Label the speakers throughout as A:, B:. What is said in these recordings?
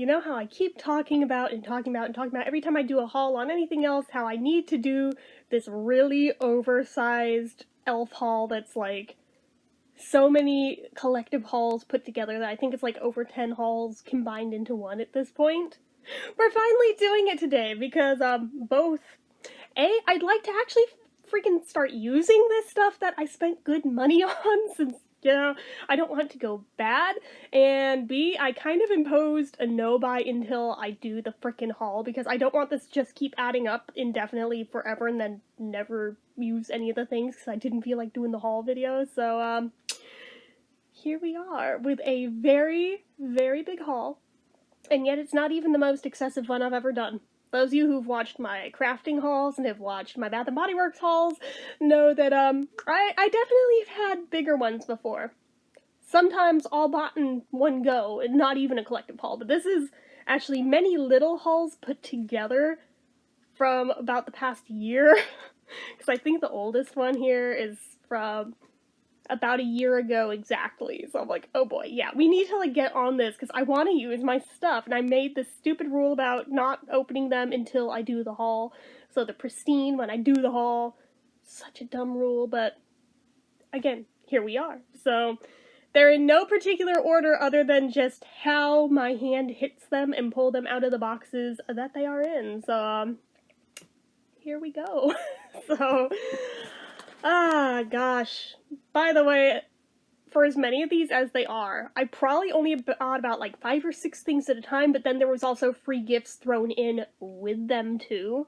A: you know how I keep talking about every time I do a haul on anything else, how I need to do this really oversized e.L.F. haul that's like so many collective hauls put together that I think it's like over 10 hauls combined into one at this point. We're finally doing it today because, both, I'd like to actually freaking start using this stuff that I spent good money on since, you know, I don't want to go bad, and B, I kind of imposed a no-buy until I do the frickin' haul, because I don't want this to just keep adding up indefinitely forever and then never use any of the things, because I didn't feel like doing the haul video, so, here we are, with a very, very big haul, and yet it's not even the most excessive one I've ever done. Those of you who've watched my crafting hauls and have watched my Bath & Body Works hauls know that, I definitely have had bigger ones before. Sometimes all bought in one go, and not even a collective haul, but this is actually many little hauls put together from about the past year, because I think the oldest one here is from about a year ago exactly, so I'm like, oh boy, yeah, we need to, like, get on this, because I want to use my stuff, and I made this stupid rule about not opening them until I do the haul, so they're pristine when I do the haul. Such a dumb rule, but, again, here we are. So, they're in no particular order other than just how my hand hits them and pull them out of the boxes that they are in, so, here we go. So, gosh. By the way, for as many of these as they are, I probably only bought about like 5 or 6 things at a time, but then there was also free gifts thrown in with them too,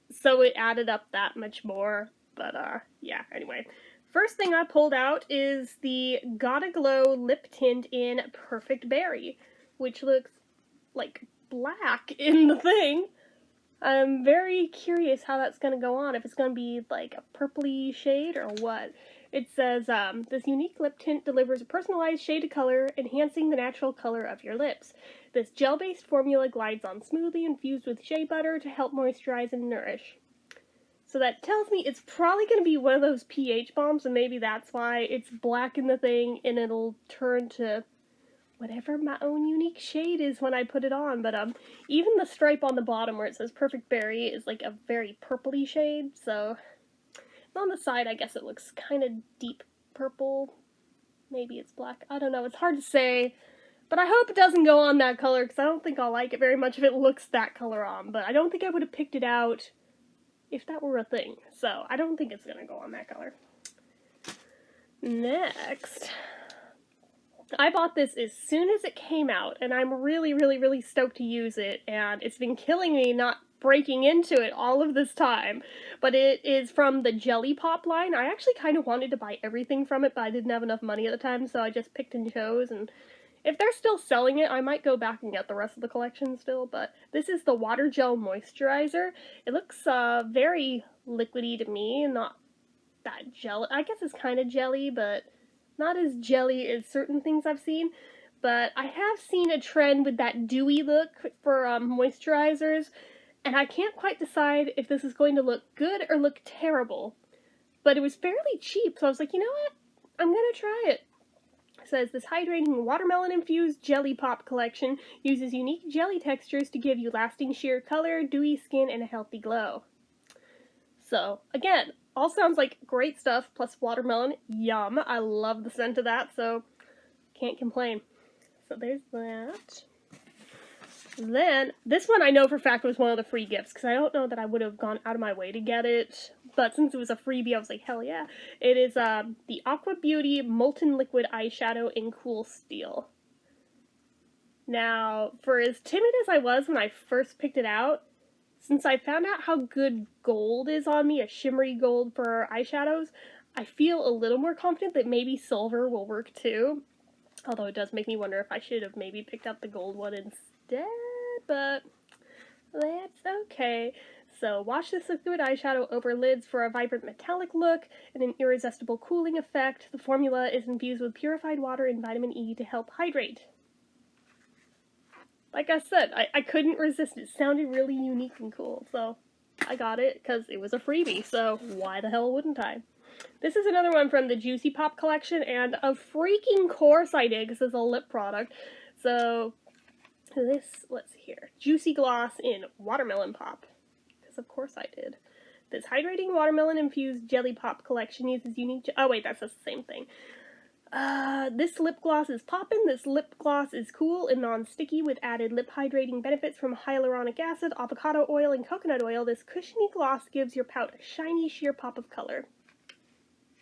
A: so it added up that much more, but yeah, anyway. First thing I pulled out is the Gotta Glow lip tint in Perfect Berry, which looks like black in the thing. I'm very curious how that's going to go on, if it's going to be like a purpley shade or what. It says, this unique lip tint delivers a personalized shade of color, enhancing the natural color of your lips. This gel-based formula glides on smoothly, infused with shea butter to help moisturize and nourish. So that tells me it's probably going to be one of those pH bombs, and maybe that's why it's black in the thing, and it'll turn to whatever my own unique shade is when I put it on, but even the stripe on the bottom where it says Perfect Berry is like a very purpley shade, so on the side I guess it looks kind of deep purple. Maybe it's black. I don't know, it's hard to say, but I hope it doesn't go on that color, because I don't think I'll like it very much if it looks that color on, but I don't think I would have picked it out if that were a thing, so I don't think it's gonna go on that color. Next, I bought this as soon as it came out, and I'm really, really, really stoked to use it, and it's been killing me not breaking into it all of this time, but it is from the Jelly Pop line. I actually kind of wanted to buy everything from it, but I didn't have enough money at the time, so I just picked and chose, and if they're still selling it, I might go back and get the rest of the collection still, but this is the Water Gel Moisturizer. It looks very liquidy to me, not that jelly. I guess it's kind of jelly, but not as jelly as certain things I've seen, but I have seen a trend with that dewy look for moisturizers, and I can't quite decide if this is going to look good or look terrible, but it was fairly cheap, so I was like, you know what, I'm gonna try it. It says, this hydrating watermelon-infused Jelly Pop collection uses unique jelly textures to give you lasting sheer color, dewy skin, and a healthy glow. So, again, all sounds like great stuff, plus watermelon, yum. I love the scent of that, so can't complain. So there's that. Then, this one I know for a fact was one of the free gifts, because I don't know that I would have gone out of my way to get it, but since it was a freebie, I was like, hell yeah. It is the Aqua Beauty Molten Liquid Eyeshadow in Cool Steel. Now, for as timid as I was when I first picked it out, since I found out how good gold is on me, a shimmery gold for eyeshadows, I feel a little more confident that maybe silver will work too. Although it does make me wonder if I should have maybe picked up the gold one instead, but that's okay. So wash this liquid eyeshadow over lids for a vibrant metallic look and an irresistible cooling effect. The formula is infused with purified water and vitamin E to help hydrate. Like I said, I couldn't resist. It sounded really unique and cool, so I got it because it was a freebie, so why the hell wouldn't I? This is another one from the Juicy Pop collection, and of freaking course I did, because it's a lip product. So this, let's see here, Juicy Gloss in Watermelon Pop, because of course I did. This hydrating watermelon infused jelly pop collection uses unique, oh wait, that's just the same thing. This lip gloss is poppin'. This lip gloss is cool and non-sticky with added lip hydrating benefits from hyaluronic acid, avocado oil, and coconut oil. This cushiony gloss gives your pout a shiny, sheer pop of color.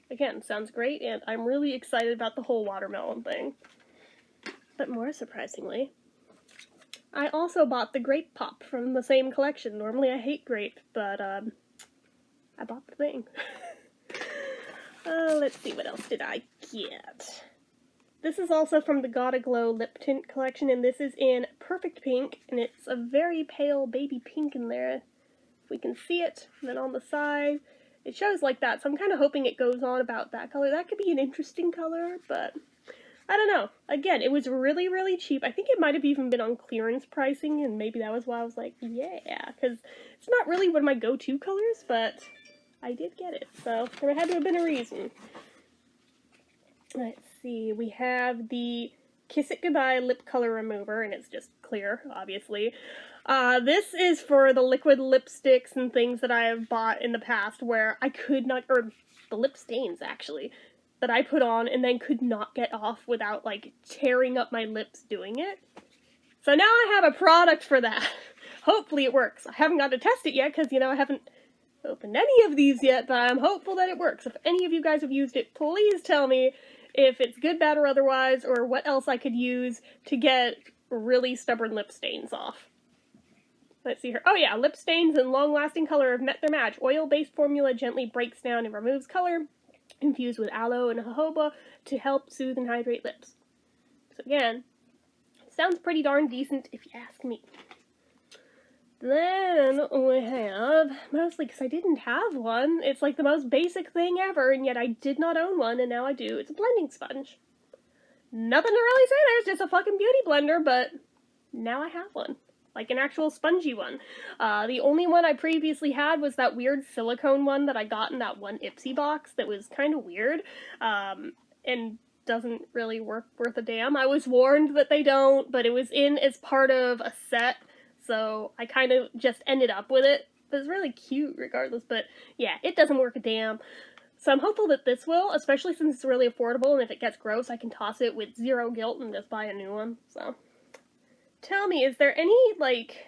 A: Again, sounds great, and I'm really excited about the whole watermelon thing. But more surprisingly, I also bought the grape pop from the same collection. Normally I hate grape, but I bought the thing. Let's see, what else did I get? This is also from the Gotta Glow Lip Tint collection, and this is in Perfect Pink, and it's a very pale baby pink in there. If we can see it, and then on the side, it shows like that, so I'm kind of hoping it goes on about that color. That could be an interesting color, but I don't know. Again, it was really, really cheap. I think it might have even been on clearance pricing, and maybe that was why I was like, yeah, because it's not really one of my go-to colors, but I did get it, so there had to have been a reason. Let's see, we have the Kiss It Goodbye Lip Color Remover, and it's just clear, obviously. This is for the liquid lipsticks and things that I have bought in the past where I could not, or the lip stains, actually, that I put on and then could not get off without, like, tearing up my lips doing it. So now I have a product for that. Hopefully it works. I haven't got to test it yet, because, you know, I haven't opened any of these yet, but I'm hopeful that it works. If any of you guys have used it, please tell me if it's good, bad, or otherwise, or what else I could use to get really stubborn lip stains off. Let's see here. Oh yeah, lip stains and long-lasting color have met their match. Oil-based formula gently breaks down and removes color, infused with aloe and jojoba to help soothe and hydrate lips. So again, sounds pretty darn decent if you ask me. Then we have, mostly because I didn't have one, it's like the most basic thing ever, and yet I did not own one, and now I do. It's a blending sponge. Nothing to really say, there's just a fucking beauty blender, but now I have one. Like an actual spongy one. The only one I previously had was that weird silicone one that I got in that one Ipsy box that was kind of weird, and doesn't really work worth a damn. I was warned that they don't, but it was in as part of a set, so I kind of just ended up with it. It was really cute regardless, but yeah, it doesn't work a damn. So I'm hopeful that this will, especially since it's really affordable, and if it gets gross, I can toss it with zero guilt and just buy a new one, so. Tell me, is there any, like,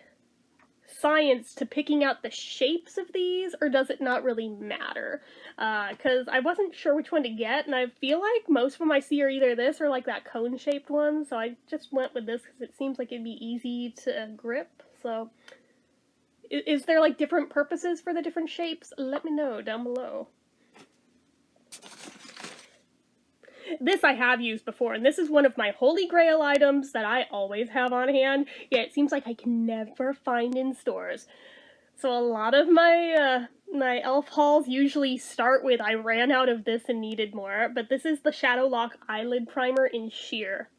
A: science to picking out the shapes of these, or does it not really matter? Because I wasn't sure which one to get, and I feel like most of them I see are either this or, like, that cone-shaped one, so I just went with this because it seems like it'd be easy to grip, so. Is there, like, different purposes for the different shapes? Let me know down below. This I have used before, and this is one of my holy grail items that I always have on hand, yet it seems like I can never find in stores. So a lot of my my e.L.F. hauls usually start with I ran out of this and needed more, but this is the Shadow Lock Eyelid Primer in Shear.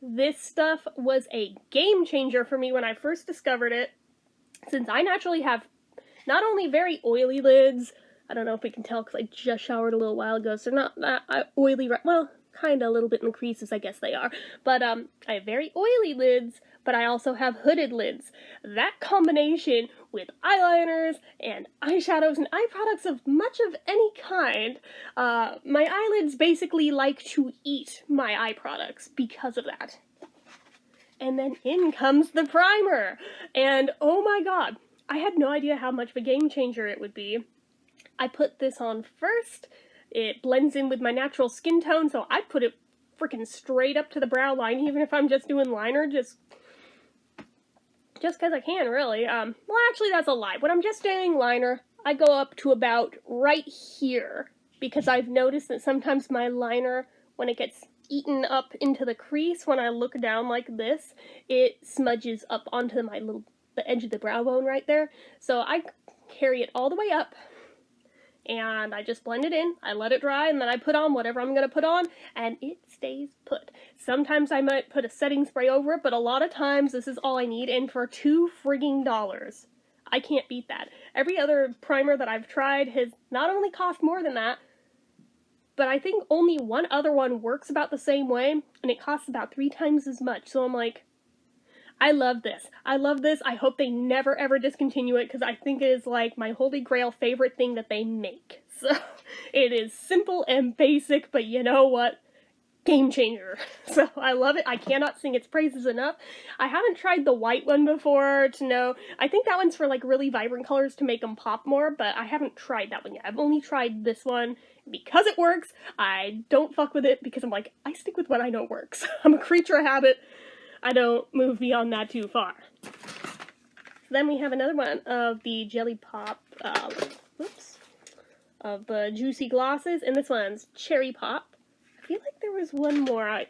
A: This stuff was a game changer for me when I first discovered it, since I naturally have not only very oily lids, I don't know if we can tell because I just showered a little while ago, so they're not that oily, well, kind of a little bit in the creases, I guess they are, but I have very oily lids, but I also have hooded lids. That combination with eyeliners and eyeshadows and eye products of much of any kind, my eyelids basically like to eat my eye products because of that. And then in comes the primer, and oh my god, I had no idea how much of a game changer it would be. I put this on first, it blends in with my natural skin tone, so I put it freaking straight up to the brow line, even if I'm just doing liner, just because I can, really. Well, actually, that's a lie. When I'm just doing liner, I go up to about right here, because I've noticed that sometimes my liner, when it gets eaten up into the crease, when I look down like this, it smudges up onto the edge of the brow bone right there, so I carry it all the way up, and I just blend it in, I let it dry, and then I put on whatever I'm going to put on, and it stays put. Sometimes I might put a setting spray over it, but a lot of times this is all I need, and for $2 frigging, I can't beat that. Every other primer that I've tried has not only cost more than that, but I think only one other one works about the same way, and it costs about 3 times as much, so I'm like, I love this. I love this. I hope they never ever discontinue it because I think it is like my holy grail favorite thing that they make. So it is simple and basic, but you know what? Game changer. So I love it. I cannot sing its praises enough. I haven't tried the white one before to know. I think that one's for like really vibrant colors to make them pop more, but I haven't tried that one yet. I've only tried this one. Because it works, I don't fuck with it because I'm like, I stick with what I know works. I'm a creature of habit. I don't move beyond that too far. So then we have another one of the Jelly Pop, of the Juicy Glosses, and this one's Cherry Pop. I feel like there was one more. I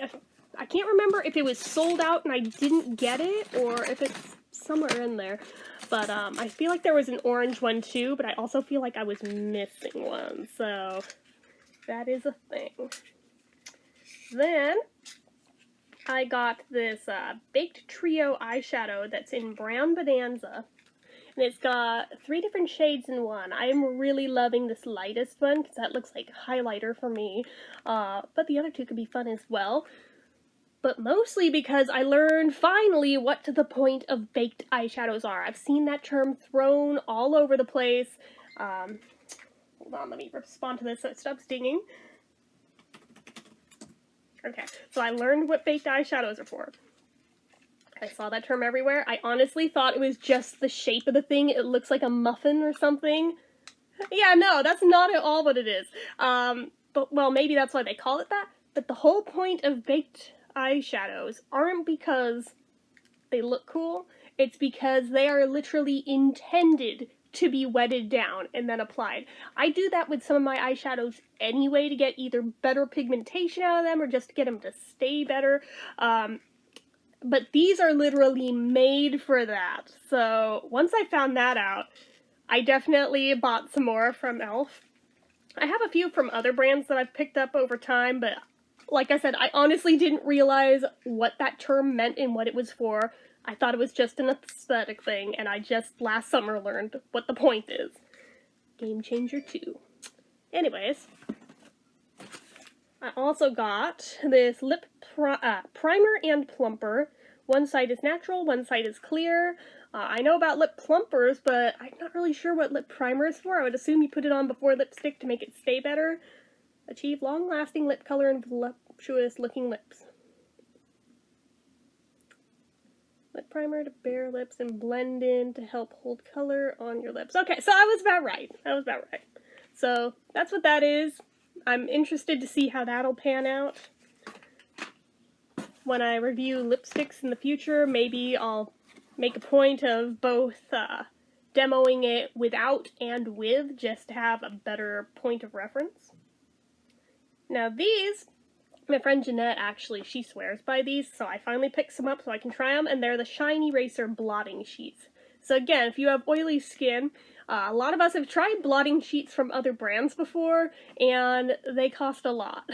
A: can't remember if it was sold out and I didn't get it, or if it's somewhere in there. But I feel like there was an orange one too, but I also feel like I was missing one. So that is a thing. Then I got this Baked Trio eyeshadow that's in Brown Bonanza. And it's got 3 different shades in one. I am really loving this lightest one because that looks like highlighter for me. But the other 2 could be fun as well. But mostly because I learned finally what the point of baked eyeshadows are. I've seen that term thrown all over the place. Hold on, let me respond to this so it stops dinging. Okay, so I learned what baked eyeshadows are for. I saw that term everywhere. I honestly thought it was just the shape of the thing. It looks like a muffin or something. Yeah, no, that's not at all what it is. But, well, maybe that's why they call it that. But the whole point of baked eyeshadows aren't because they look cool. It's because they are literally intended to be wetted down and then applied. I do that with some of my eyeshadows anyway to get either better pigmentation out of them or just to get them to stay better. But these are literally made for that. So once I found that out, I definitely bought some more from E.L.F. I have a few from other brands that I've picked up over time, but like I said, I honestly didn't realize what that term meant and what it was for. I thought it was just an aesthetic thing, and I just last summer learned what the point is. Game changer too. Anyways, I also got this lip primer and plumper. One side is natural, one side is clear. I know about lip plumpers, but I'm not really sure what lip primer is for. I would assume you put it on before lipstick to make it stay better. Achieve long-lasting lip color and voluptuous-looking lips. Lip primer to bare lips and blend in to help hold color on your lips. Okay, so I was about right. So that's what that is. I'm interested to see how that'll pan out. When I review lipsticks in the future, maybe I'll make a point of both demoing it without and with, just to have a better point of reference. Now these, my friend Jeanette actually, she swears by these, so I finally picked some up so I can try them, and they're the Shine Eraser blotting sheets. So again, if you have oily skin, a lot of us have tried blotting sheets from other brands before, and they cost a lot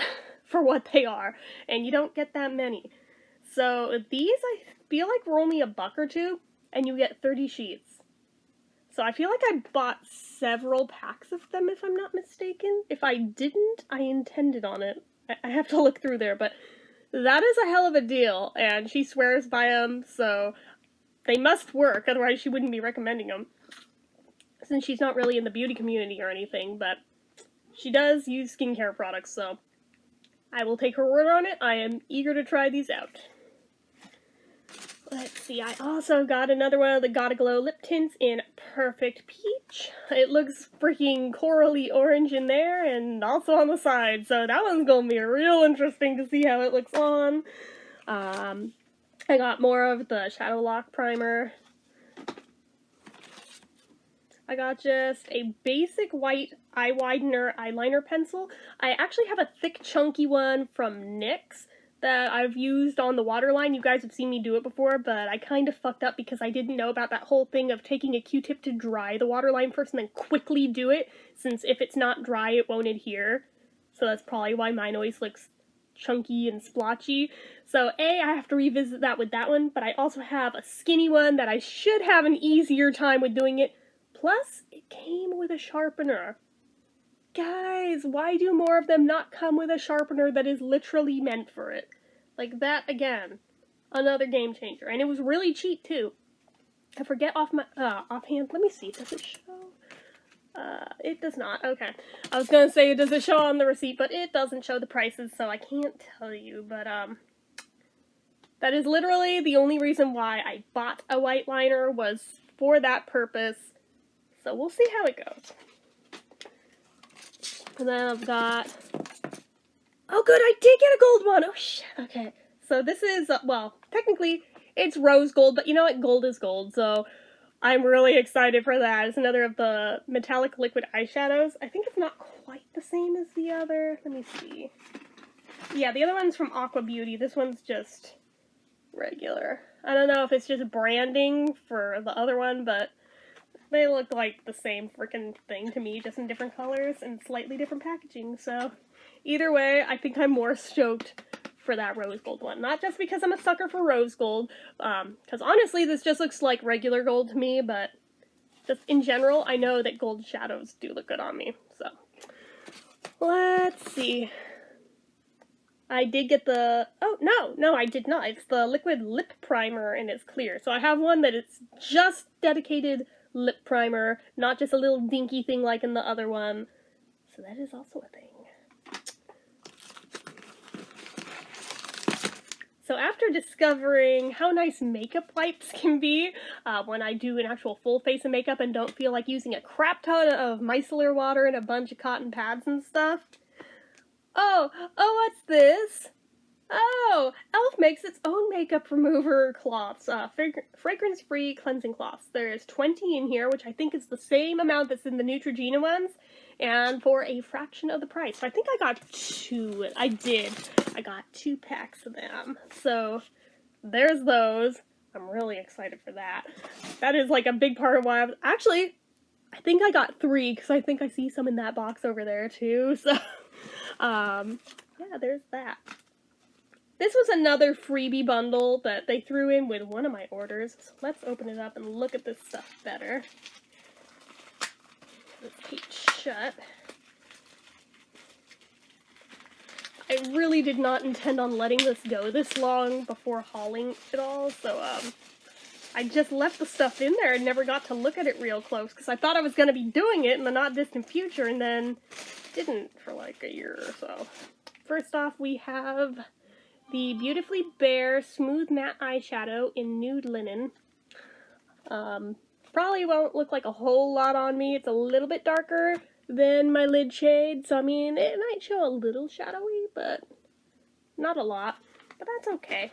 A: for what they are, and you don't get that many. So these, I feel like were only $1 or $2, and you get 30 sheets. So I feel like I bought several packs of them, if I'm not mistaken. If I didn't, I intended on it. I have to look through there, but that is a hell of a deal, and she swears by them, so they must work, otherwise she wouldn't be recommending them. Since she's not really in the beauty community or anything, but she does use skincare products, so I will take her word on it. I am eager to try these out. Let's see, I also got another one of the Gotta Glow lip tints in Perfect Peach. It looks freaking corally orange in there and also on the side, so that one's gonna be real interesting to see how it looks on. I got more of the Shadow Lock primer. I got just a basic white eye widener eyeliner pencil. I actually have a thick chunky one from NYX that I've used on the waterline. You guys have seen me do it before, but I kind of fucked up because I didn't know about that whole thing of taking a Q-tip to dry the waterline first and then quickly do it, since if it's not dry, it won't adhere. So that's probably why mine always looks chunky and splotchy. So I have to revisit that with that one, but I also have a skinny one that I should have an easier time with doing it. Plus, it came with a sharpener. Guys, why do more of them not come with a sharpener that is literally meant for it? Like that again. Another game changer. And it was really cheap, too. I forget offhand. Let me see. Does it show? It does not. Okay. I was gonna say, does it show on the receipt? But it doesn't show the prices, so I can't tell you. But, that is literally the only reason why I bought a white liner, was for that purpose. So we'll see how it goes. And then I've got... Oh good, I did get a gold one! Oh shit, okay. So this is, well, technically it's rose gold, but you know what? Gold is gold, so I'm really excited for that. It's another of the metallic liquid eyeshadows. I think it's not quite the same as the other. Let me see. Yeah, the other one's from Aqua Beauty. This one's just regular. I don't know if it's just branding for the other one, but they look like the same freaking thing to me, just in different colors and slightly different packaging. So either way, I think I'm more stoked for that rose gold one. Not just because I'm a sucker for rose gold, because honestly this just looks like regular gold to me, but just in general, I know that gold shadows do look good on me. So let's see. I did get the, oh, no, I did not. It's the liquid lip primer, and it's clear. So I have one that it's just dedicated lip primer, not just a little dinky thing like in the other one. So that is also a thing. So after discovering how nice makeup wipes can be when I do an actual full face of makeup and don't feel like using a crap ton of micellar water and a bunch of cotton pads and stuff, oh, what's this? Oh, E.L.F makes its own makeup remover cloths, fragrance-free cleansing cloths. There's 20 in here, which I think is the same amount that's in the Neutrogena ones, and for a fraction of the price. So I think I got two. I got 2 packs of them. So there's those. I'm really excited for that. That is like a big part of why actually, I think I got 3, because I think I see some in that box over there too. So, yeah, there's that. This was another freebie bundle that they threw in with one of my orders. So let's open it up and look at this stuff better. Let's keep shut. I really did not intend on letting this go this long before hauling it all, so I just left the stuff in there and never got to look at it real close, because I thought I was going to be doing it in the not distant future, and then didn't for like a year or so. First off, we have the Beautifully Bare Smooth Matte Eyeshadow in Nude Linen. Probably won't look like a whole lot on me. It's a little bit darker than my lid shade, so I mean, it might show a little shadowy, but not a lot. But that's okay.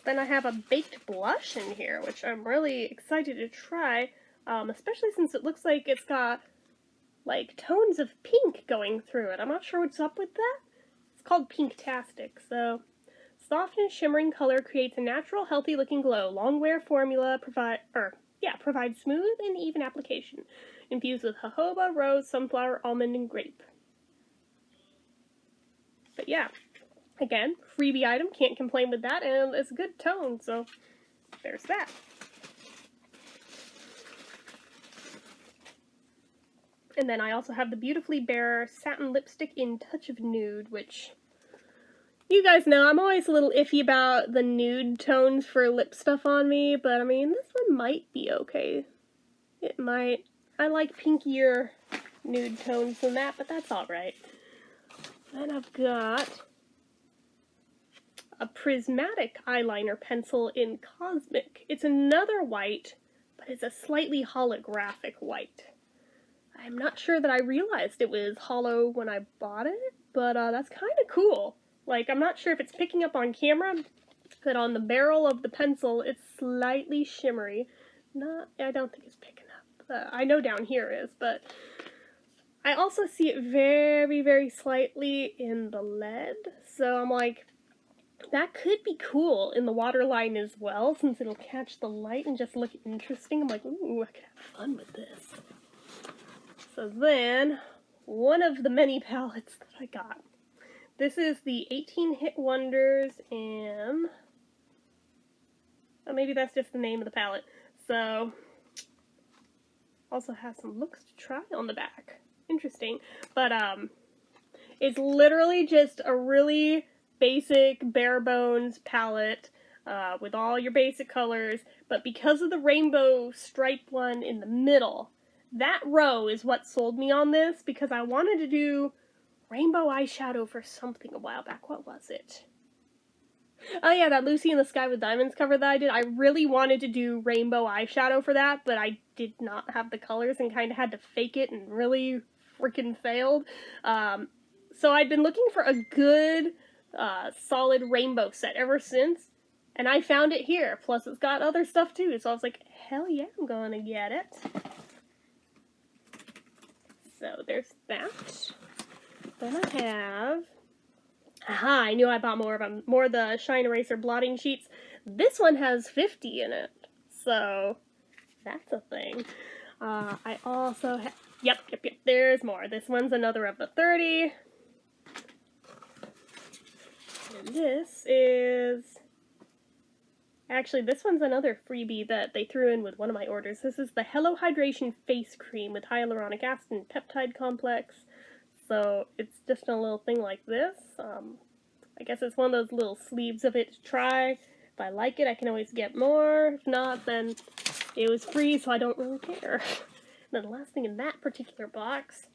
A: Then I have a baked blush in here, which I'm really excited to try, especially since it looks like it's got like tones of pink going through it. I'm not sure what's up with that. It's called Pink Tastic. So soft and shimmering color creates a natural, healthy looking glow. Long wear formula provides smooth and even application. Infused with jojoba, rose, sunflower, almond, and grape. But yeah, again, freebie item, can't complain with that, and it's a good tone, so there's that. And then I also have the Beautifully Bare Satin Lipstick in Touch of Nude, which you guys know I'm always a little iffy about the nude tones for lip stuff on me, but I mean, this one might be okay. It might. I like pinkier nude tones than that, but that's alright. Then I've got a Prismatic eyeliner pencil in Cosmic. It's another white, but it's a slightly holographic white. I'm not sure that I realized it was hollow when I bought it, but that's kind of cool. Like, I'm not sure if it's picking up on camera, but on the barrel of the pencil, it's slightly shimmery. I don't think it's picking up. I know down here is, but I also see it very, very slightly in the lead. So I'm like, that could be cool in the waterline as well, since it'll catch the light and just look interesting. I'm like, ooh, I could have fun with this. So then, one of the many palettes that I got. This is the 18 Hit Wonders, and maybe that's just the name of the palette. So, also has some looks to try on the back. Interesting. But, it's literally just a really basic, bare bones palette with all your basic colors, but because of the rainbow striped one in the middle, that row is what sold me on this, because I wanted to do rainbow eyeshadow for something a while back. What was it? Oh yeah, that Lucy in the Sky with Diamonds cover that I did. I really wanted to do rainbow eyeshadow for that, but I did not have the colors and kind of had to fake it and really freaking failed. So I'd been looking for a good, solid rainbow set ever since, and I found it here. Plus it's got other stuff too, so I was like, hell yeah, I'm gonna get it. So there's that. Then I have... Aha, I knew I bought more of them. More of the Shine Eraser blotting sheets. This one has 50 in it, so that's a thing. I also have... Yep, there's more. This one's another of the 30. And this is... Actually, this one's another freebie that they threw in with one of my orders. This is the Hello Hydration Face Cream with Hyaluronic Acid and Peptide Complex. So it's just a little thing like this. I guess it's one of those little sleeves of it to try. If I like it, I can always get more. If not, then it was free, so I don't really care. And then the last thing in that particular box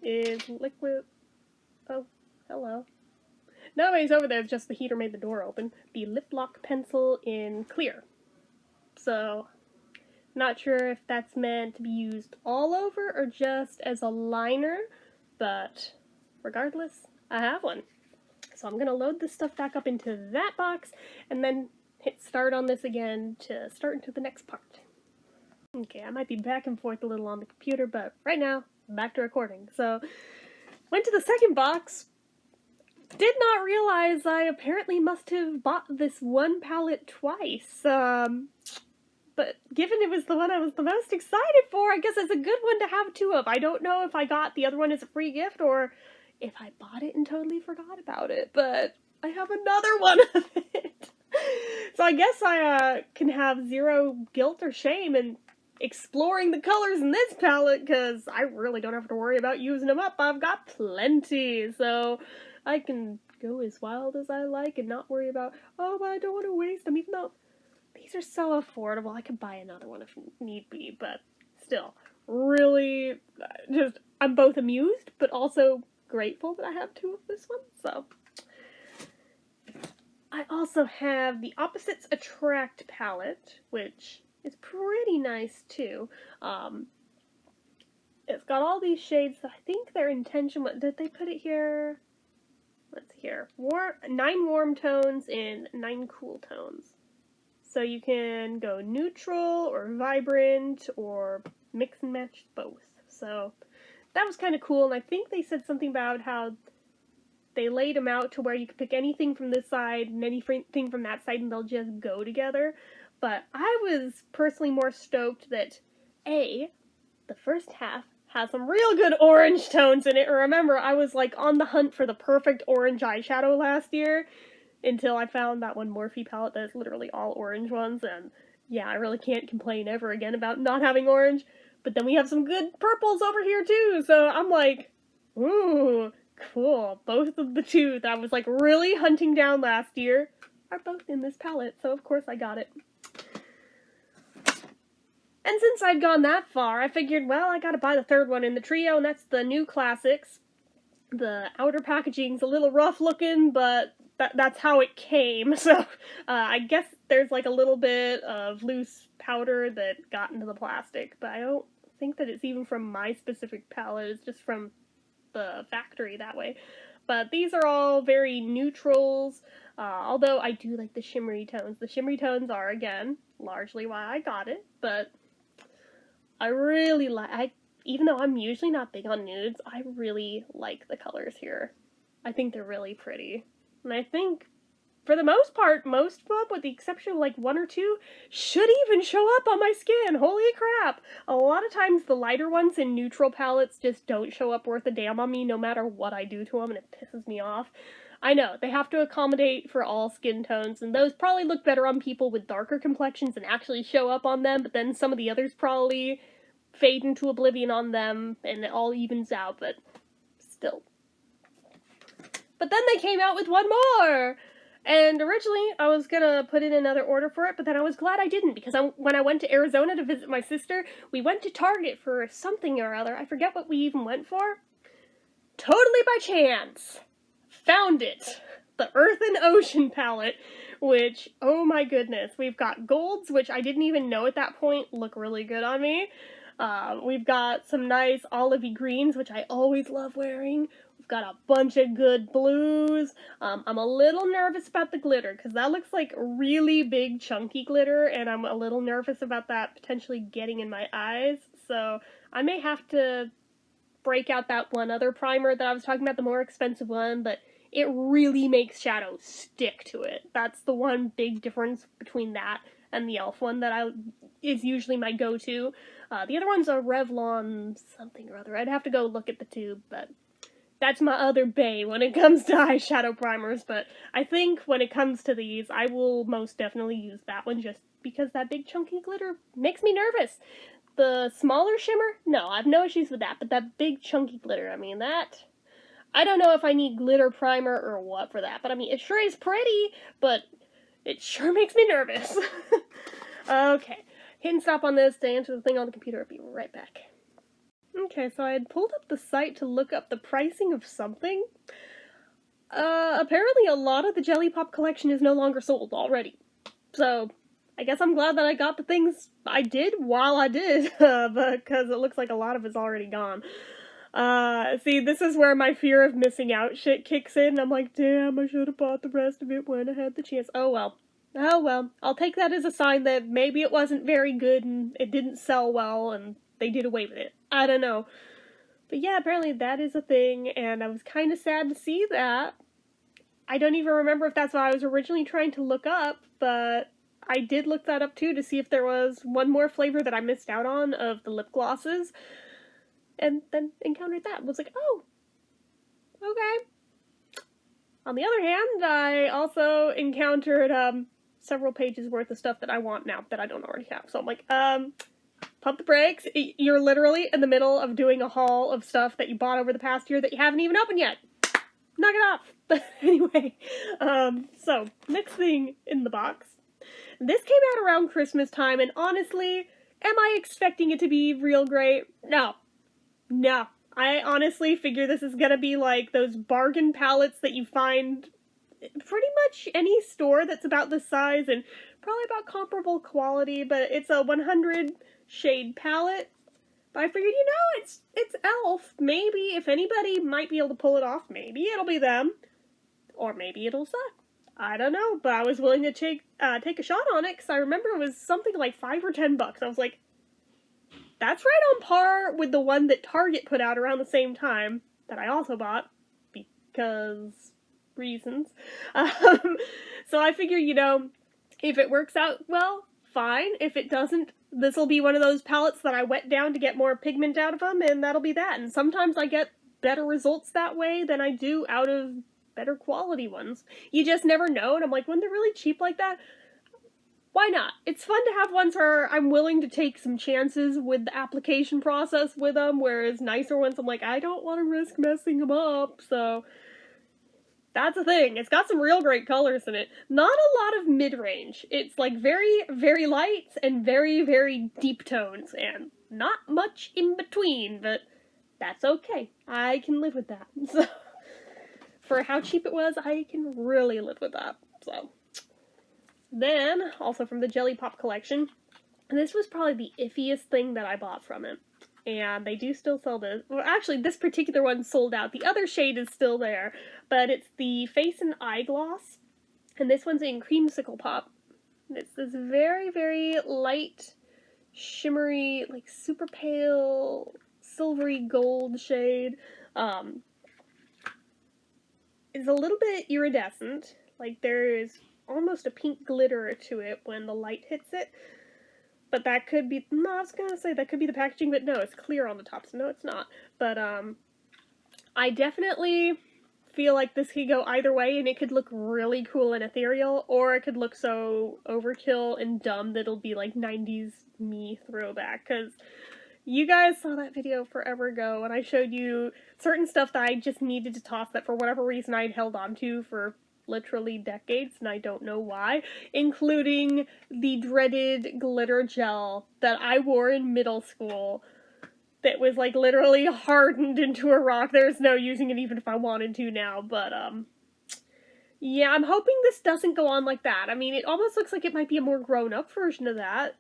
A: is liquid... Oh, hello. Nobody's over there, it's just the heater made the door open. The Lip Lock Pencil in clear. So, not sure if that's meant to be used all over or just as a liner. But regardless, I have one. So I'm going to load this stuff back up into that box and then hit start on this again to start into the next part. Okay, I might be back and forth a little on the computer, but right now, back to recording. So, went to the second box. Did not realize I apparently must have bought this one palette twice. But given it was the one I was the most excited for, I guess it's a good one to have two of. I don't know if I got the other one as a free gift or if I bought it and totally forgot about it, but I have another one of it. So I guess I can have zero guilt or shame in exploring the colors in this palette, because I really don't have to worry about using them up. I've got plenty, so I can go as wild as I like and not worry about, oh, but I don't want to waste them, even though these are so affordable. I could buy another one if need be, but still, really, just, I'm both amused, but also grateful that I have two of this one, so. I also have the Opposites Attract palette, which is pretty nice, too. It's got all these shades that I think their intention was, did they put it here? Let's see here. 9 warm tones and 9 cool tones. So you can go neutral or vibrant or mix and match both. So that was kind of cool, and I think they said something about how they laid them out to where you could pick anything from this side and anything from that side and they'll just go together. But I was personally more stoked that A, the first half has some real good orange tones in it. Remember, I was like on the hunt for the perfect orange eyeshadow last year until I found that one Morphe palette that's literally all orange ones, and yeah, I really can't complain ever again about not having orange. But then we have some good purples over here too, so I'm like, ooh, cool. Both of the two that I was like really hunting down last year are both in this palette, so of course I got it. And since I'd gone that far, I figured, well, I gotta buy the third one in the trio, and that's the New Classics. The outer packaging's a little rough looking, but that's how it came, so I guess there's like a little bit of loose powder that got into the plastic, but I don't think that it's even from my specific palette, it's just from the factory that way. But these are all very neutrals, although I do like the shimmery tones. The shimmery tones are, again, largely why I got it, but I really like, even though I'm usually not big on nudes, I really like the colors here. I think they're really pretty. And I think, for the most part, most of them, with the exception of like 1 or 2, should even show up on my skin. Holy crap! A lot of times the lighter ones in neutral palettes just don't show up worth a damn on me no matter what I do to them, and it pisses me off. I know, they have to accommodate for all skin tones, and those probably look better on people with darker complexions and actually show up on them, but then some of the others probably fade into oblivion on them, and it all evens out, but still. But then they came out with one more! And originally, I was gonna put in another order for it, but then I was glad I didn't, because when I went to Arizona to visit my sister, we went to Target for something or other. I forget what we even went for. Totally by chance, found it. The Earth and Ocean palette, which, oh my goodness, we've got golds, which I didn't even know at that point look really good on me. We've got some nice olivey greens, which I always love wearing. We've got a bunch of good blues. I'm a little nervous about the glitter, because that looks like really big chunky glitter, and I'm a little nervous about that potentially getting in my eyes, so I may have to break out that one other primer that I was talking about, the more expensive one, but it really makes shadows stick to it. That's the one big difference between that and the E.L.F. one that is usually my go-to. The other one's a Revlon something or other. I'd have to go look at the tube, but that's my other bae when it comes to eyeshadow primers. But I think when it comes to these, I will most definitely use that one, just because that big chunky glitter makes me nervous. The smaller shimmer, no, I have no issues with that, but that big chunky glitter, I mean, that, I don't know if I need glitter primer or what for that, but I mean, it sure is pretty, but it sure makes me nervous. Okay, hit and stop on this to answer the thing on the computer. I'll be right back. Okay, so I had pulled up the site to look up the pricing of something. Apparently a lot of the Jelly Pop collection is no longer sold already, so I guess I'm glad that I got the things I did while I did, because it looks like a lot of it's already gone. See, this is where my fear of missing out shit kicks in. I'm like, damn, I should have bought the rest of it when I had the chance. Oh well. Oh well. I'll take that as a sign that maybe it wasn't very good and it didn't sell well and they did away with it. I don't know. But yeah, apparently that is a thing, and I was kind of sad to see that. I don't even remember if that's what I was originally trying to look up, but I did look that up too to see if there was one more flavor that I missed out on of the lip glosses, and then encountered that. Was like, oh, okay. On the other hand, I also encountered several pages worth of stuff that I want now that I don't already have. So I'm like, pump the brakes. You're literally in the middle of doing a haul of stuff that you bought over the past year that you haven't even opened yet. Knock it off. But anyway, so next thing in the box. This came out around Christmas time, and honestly, am I expecting it to be real great? No. No. I honestly figure this is gonna be like those bargain palettes that you find pretty much any store that's about this size and probably about comparable quality, but it's a 100 shade palette. But I figured, it's E.L.F. Maybe if anybody might be able to pull it off, maybe it'll be them. Or maybe it'll suck. I don't know, but I was willing to take a shot on it, because I remember it was something like $5 or $10. I was like, that's right on par with the one that Target put out around the same time, that I also bought, because reasons. So I figure, if it works out well, fine. If it doesn't, this will be one of those palettes that I wet down to get more pigment out of them, and that'll be that. And sometimes I get better results that way than I do out of better quality ones. You just never know, and I'm like, when they're really cheap like that, why not? It's fun to have ones where I'm willing to take some chances with the application process with them, whereas nicer ones, I'm like, I don't want to risk messing them up, so that's a thing. It's got some real great colors in it. Not a lot of mid-range. It's like very, very light and very, very deep tones, and not much in between, but that's okay. I can live with that. So, for how cheap it was, I can really live with that. So, then, also from the Jelly Pop collection, and this was probably the iffiest thing that I bought from it. And they do still sell this. Well, actually, this particular one sold out. The other shade is still there, but it's the Face and Eye Gloss, and this one's in Creamsicle Pop. It's this very, very light, shimmery, like super pale, silvery gold shade. It's a little bit iridescent, like there's almost a pink glitter to it when the light hits it. But that could be, no, I was gonna say that could be the packaging, but no, it's clear on the top, so no, it's not. But, I definitely feel like this could go either way, and it could look really cool and ethereal, or it could look so overkill and dumb that it'll be like 90s me throwback, because You guys saw that video forever ago, and I showed you certain stuff that I just needed to toss that for whatever reason I'd held on to for literally decades, and I don't know why, including the dreaded glitter gel that I wore in middle school that was like literally hardened into a rock. There's no using it even if I wanted to now, but yeah, I'm hoping this doesn't go on like that. I mean, it almost looks like it might be a more grown-up version of that.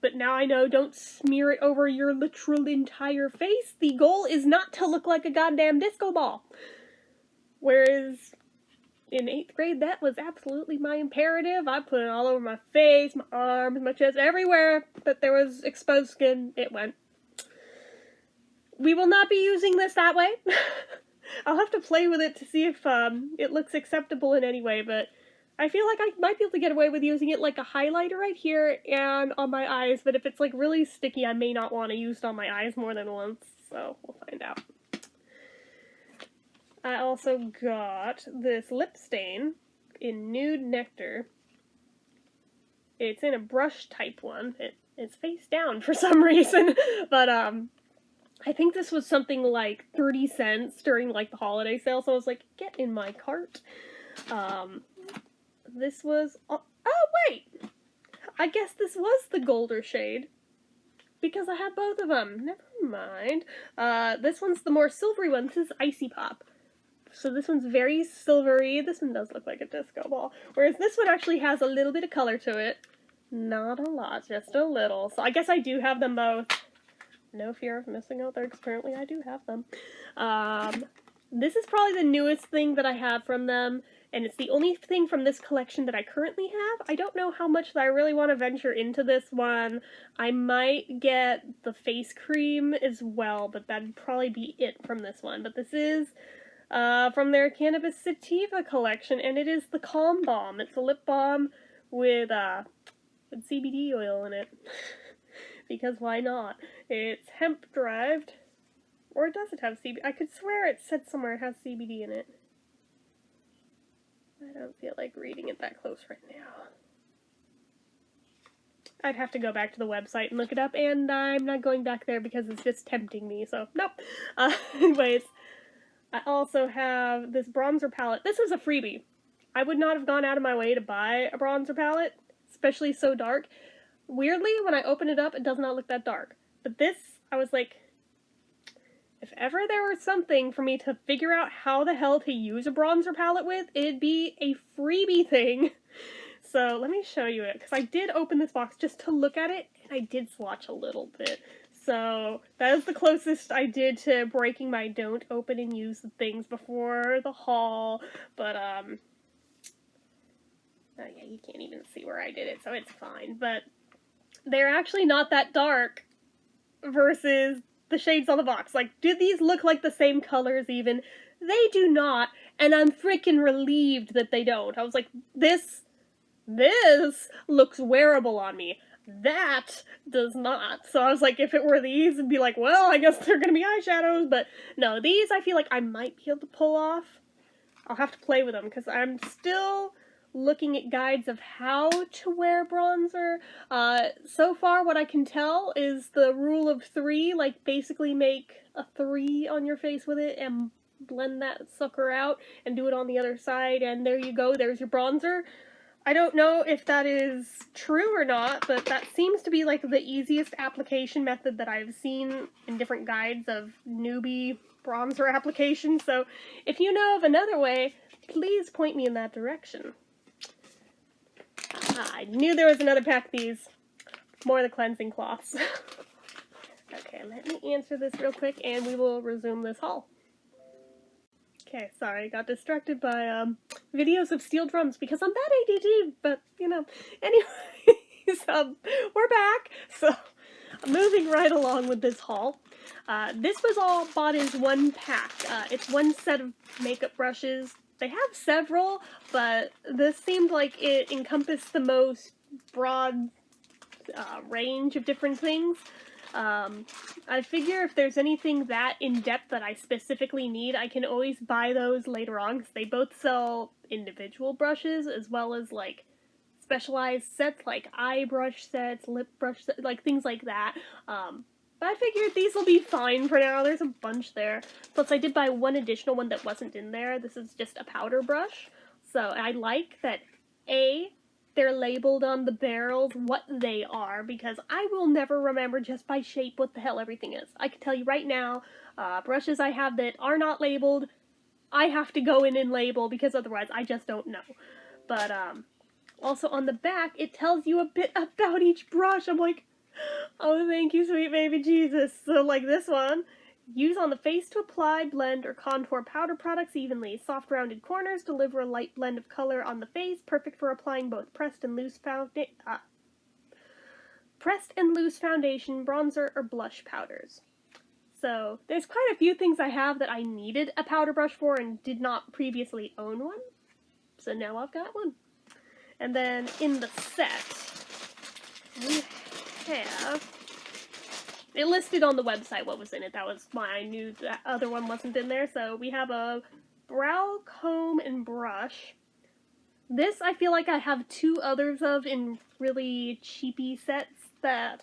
A: But now I know, don't smear it over your literal entire face. The goal is not to look like a goddamn disco ball. Whereas in 8th grade, that was absolutely my imperative. I put it all over my face, my arms, my chest, everywhere that there was exposed skin, it went. We will not be using this that way. I'll have to play with it to see if it looks acceptable in any way, but I feel like I might be able to get away with using it like a highlighter right here and on my eyes, but if it's like really sticky, I may not want to use it on my eyes more than once, so we'll find out. I also got this lip stain in Nude Nectar. It's in a brush type one. It's face down for some reason, but I think this was something like 30 cents during like the holiday sale, so I was like, get in my cart. This was, oh wait, I guess this was the golder shade, because I have both of them. Never mind. This one's the more silvery one. This is Icy Pop. So this one's very silvery. This one does look like a disco ball, whereas this one actually has a little bit of color to it. Not a lot, just a little. So I guess I do have them both. No fear of missing out there, because apparently I do have them. This is probably the newest thing that I have from them, and it's the only thing from this collection that I currently have. I don't know how much that I really want to venture into this one. I might get the face cream as well, but that'd probably be it from this one. But this is from their Cannabis Sativa collection, and it is the Calm Balm. It's a lip balm with CBD oil in it. Because why not? It's hemp-derived. Or does it have CBD? I could swear it said somewhere it has CBD in it. I don't feel like reading it that close right now. I'd have to go back to the website and look it up, and I'm not going back there because it's just tempting me, so nope. Anyways, I also have this bronzer palette. This is a freebie. I would not have gone out of my way to buy a bronzer palette, especially so dark. Weirdly, when I open it up, it does not look that dark. But this, I was like, if ever there were something for me to figure out how the hell to use a bronzer palette with, it'd be a freebie thing. So let me show you it, because I did open this box just to look at it, and I did swatch a little bit. So that is the closest I did to breaking my don't open and use the things before the haul. But, oh yeah, you can't even see where I did it, so it's fine. But they're actually not that dark versus the shades on the box. Like, do these look like the same colors even? They do not, and I'm freaking relieved that they don't. I was like, this looks wearable on me. That does not. So I was like, if it were these, it'd be like, well, I guess they're gonna be eyeshadows, but no, these I feel like I might be able to pull off. I'll have to play with them, because I'm still looking at guides of how to wear bronzer. So far what I can tell is the rule of 3, like basically make a 3 on your face with it and blend that sucker out and do it on the other side, and there you go, there's your bronzer. I don't know if that is true or not, but that seems to be like the easiest application method that I've seen in different guides of newbie bronzer application, so if you know of another way, please point me in that direction. I knew there was another pack of these. More of the cleansing cloths. Okay, let me answer this real quick and we will resume this haul. Okay, sorry, I got distracted by videos of steel drums because I'm that ADD, but you know. Anyways, we're back. So, I'm moving right along with this haul. This was all bought as one pack. It's one set of makeup brushes. They have several, but this seemed like it encompassed the most broad range of different things. I figure if there's anything that in-depth that I specifically need, I can always buy those later on, because they both sell individual brushes as well as like specialized sets like eye brush sets, lip brush sets, like things like that. But I I figured these will be fine for now. There's a bunch there. Plus, I did buy one additional one that wasn't in there. This is just a powder brush. So I like that, A, they're labeled on the barrels what they are, because I will never remember just by shape what the hell everything is. I can tell you right now, brushes I have that are not labeled, I have to go in and label, because otherwise I just don't know. But, also on the back, it tells you a bit about each brush. I'm like, oh, thank you, sweet baby Jesus. So, like this one, use on the face to apply, blend, or contour powder products evenly. Soft rounded corners deliver a light blend of color on the face, perfect for applying both pressed and loose foundation, bronzer, or blush powders. So, there's quite a few things I have that I needed a powder brush for and did not previously own one. So now I've got one. And then in the set, we have, it listed on the website what was in it. That was why I knew that other one wasn't in there. So we have a brow comb and brush. This I feel like I have two others of in really cheapy sets that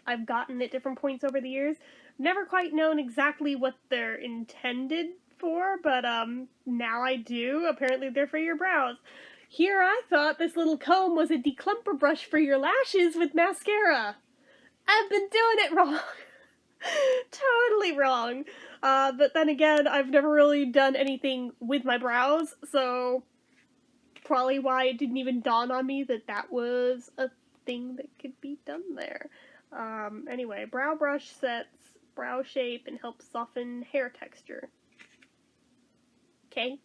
A: I've gotten at different points over the years. Never quite known exactly what they're intended for, but now I do. Apparently they're for your brows. Here I thought this little comb was a declumper brush for your lashes with mascara. I've been doing it wrong. Totally wrong. But then again, I've never really done anything with my brows, so probably why it didn't even dawn on me that that was a thing that could be done there. Anyway, brow brush sets brow shape and helps soften hair texture. Okay.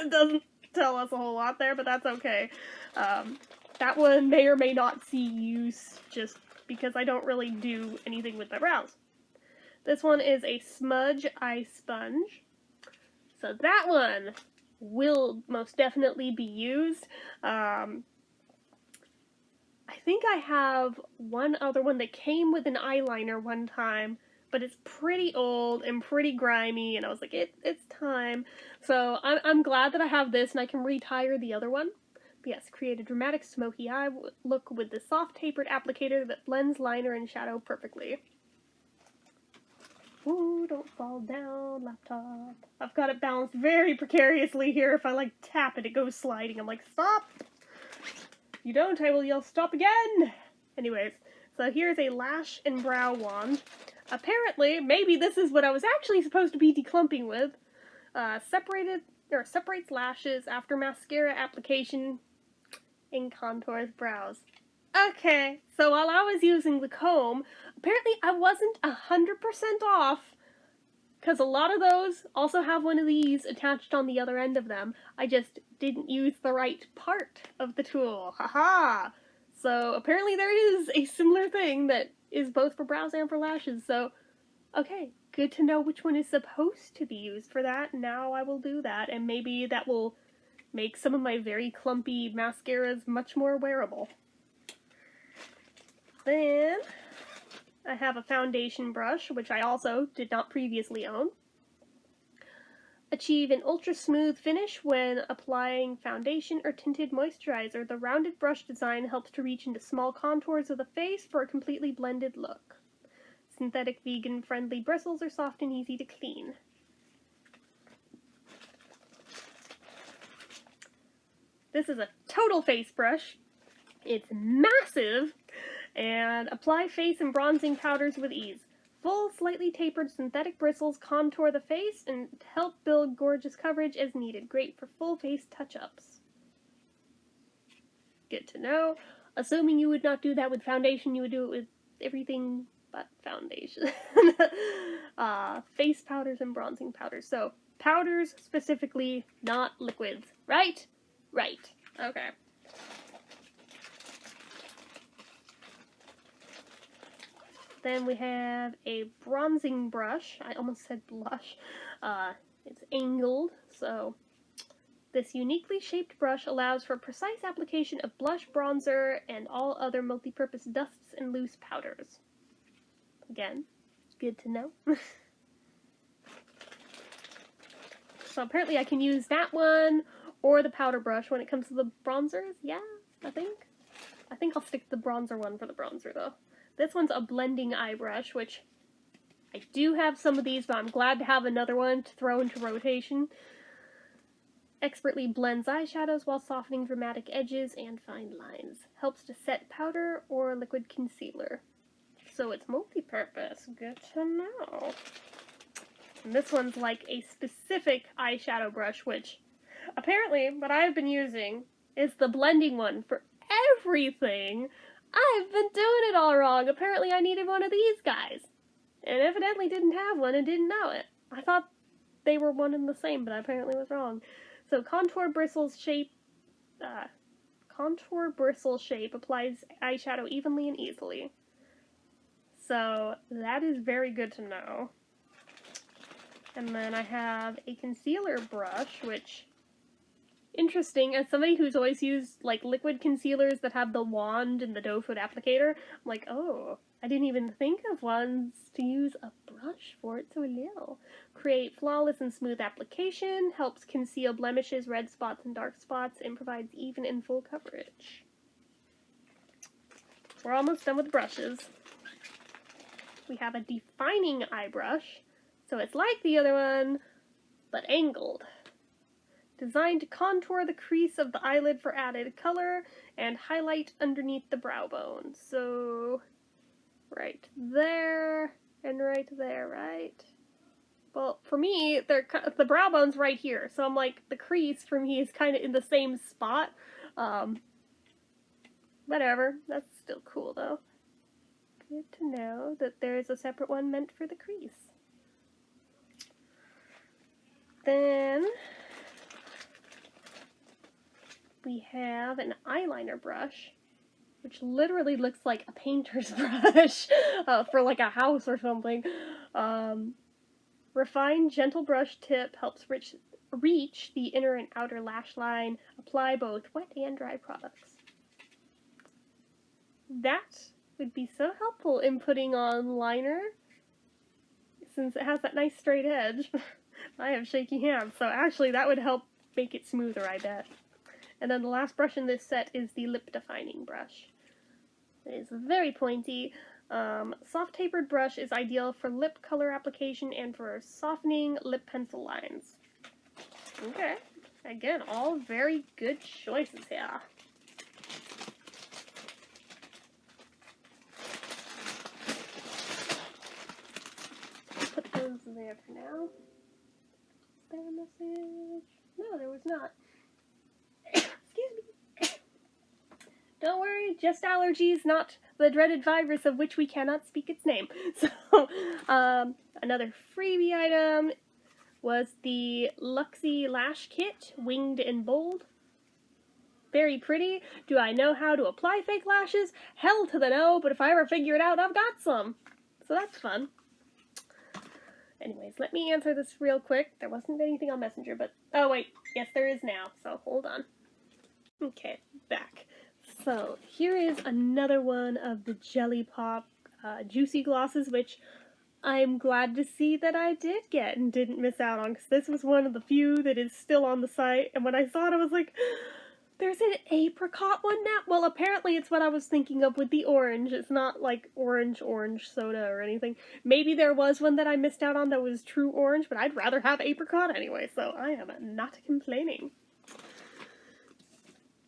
A: Doesn't tell us a whole lot there, but that's okay. That one may or may not see use just because I don't really do anything with my brows. This one is a smudge eye sponge. So that one will most definitely be used. I think I have one other one that came with an eyeliner one time, but it's pretty old and pretty grimy, and I was like, it's time. So I'm glad that I have this and I can retire the other one. But yes, create a dramatic smoky eye look with the soft tapered applicator that blends liner and shadow perfectly. Ooh, don't fall down, laptop. I've got it balanced very precariously here. If I like tap it, it goes sliding. I'm like, stop! If you don't, I will yell stop again! Anyways, so here's a lash and brow wand. Apparently, maybe this is what I was actually supposed to be declumping with. Separates lashes after mascara application and contours brows. Okay, so while I was using the comb, apparently I wasn't 100% off, because a lot of those also have one of these attached on the other end of them. I just didn't use the right part of the tool. Haha! So apparently there is a similar thing that is both for brows and for lashes, so okay, good to know which one is supposed to be used for that. Now I will do that, and maybe that will make some of my very clumpy mascaras much more wearable. Then I have a foundation brush, which I also did not previously own. Achieve an ultra smooth finish when applying foundation or tinted moisturizer. The rounded brush design helps to reach into small contours of the face for a completely blended look. Synthetic vegan friendly bristles are soft and easy to clean. This is a total face brush. It's massive, and apply face and bronzing powders with ease. Full, slightly tapered synthetic bristles contour the face and help build gorgeous coverage as needed. Great for full face touch-ups. Good to know. Assuming you would not do that with foundation, you would do it with everything but foundation. Face powders and bronzing powders. So, powders specifically, not liquids. Right? Right. Okay. Then we have a bronzing brush. I almost said blush. It's angled, so this uniquely shaped brush allows for precise application of blush, bronzer, and all other multi-purpose dusts and loose powders. Again, good to know. So apparently I can use that one or the powder brush when it comes to the bronzers. Yeah, I think I'll stick to the bronzer one for the bronzer though. This one's a blending eye brush, which I do have some of these, but I'm glad to have another one to throw into rotation. Expertly blends eyeshadows while softening dramatic edges and fine lines. Helps to set powder or liquid concealer. So it's multi-purpose. Good to know. And this one's like a specific eyeshadow brush, which apparently what I've been using is the blending one for everything. I've been doing it all wrong. Apparently I needed one of these guys. And evidently didn't have one and didn't know it. I thought they were one and the same, but I apparently was wrong. So contour bristle shape applies eyeshadow evenly and easily. So that is very good to know. And then I have a concealer brush, which, interesting, as somebody who's always used like liquid concealers that have the wand and the doe foot applicator, I'm like, oh, I didn't even think of ones to use a brush for. It's so little. Create flawless and smooth application, helps conceal blemishes, red spots, and dark spots, and provides even and full coverage. We're almost done with the brushes. We have a defining eye brush, so it's like the other one, but angled. Designed to contour the crease of the eyelid for added color and highlight underneath the brow bone. So right there and right there, right? Well, for me, the brow bone's right here, so I'm like, the crease for me is kind of in the same spot. Whatever, that's still cool though. Good to know that there is a separate one meant for the crease. Then we have an eyeliner brush, which literally looks like a painter's brush for like a house or something. Refined gentle brush tip helps reach the inner and outer lash line. Apply both wet and dry products. That would be so helpful in putting on liner, since it has that nice straight edge. I have shaky hands, so actually that would help make it smoother, I bet. And then the last brush in this set is the lip defining brush. It is very pointy. Soft tapered brush is ideal for lip color application and for softening lip pencil lines. Okay, again, all very good choices here. Put those there for now. Is there a message? No, there was not. Excuse me. Don't worry, just allergies, not the dreaded virus of which we cannot speak its name. So, another freebie item was the Luxie Lash Kit, Winged and Bold. Very pretty. Do I know how to apply fake lashes? Hell to the no, but if I ever figure it out, I've got some. So that's fun. Anyways, let me answer this real quick. There wasn't anything on Messenger, but... oh, wait. Yes, there is now, so hold on. Okay, back. So, here is another one of the Jelly Pop Juicy Glosses, which I'm glad to see that I did get and didn't miss out on, because this was one of the few that is still on the site, and when I saw it, I was like, there's an apricot one now? Well, apparently it's what I was thinking of with the orange. It's not like orange soda or anything. Maybe there was one that I missed out on that was true orange, but I'd rather have apricot anyway, so I am not complaining.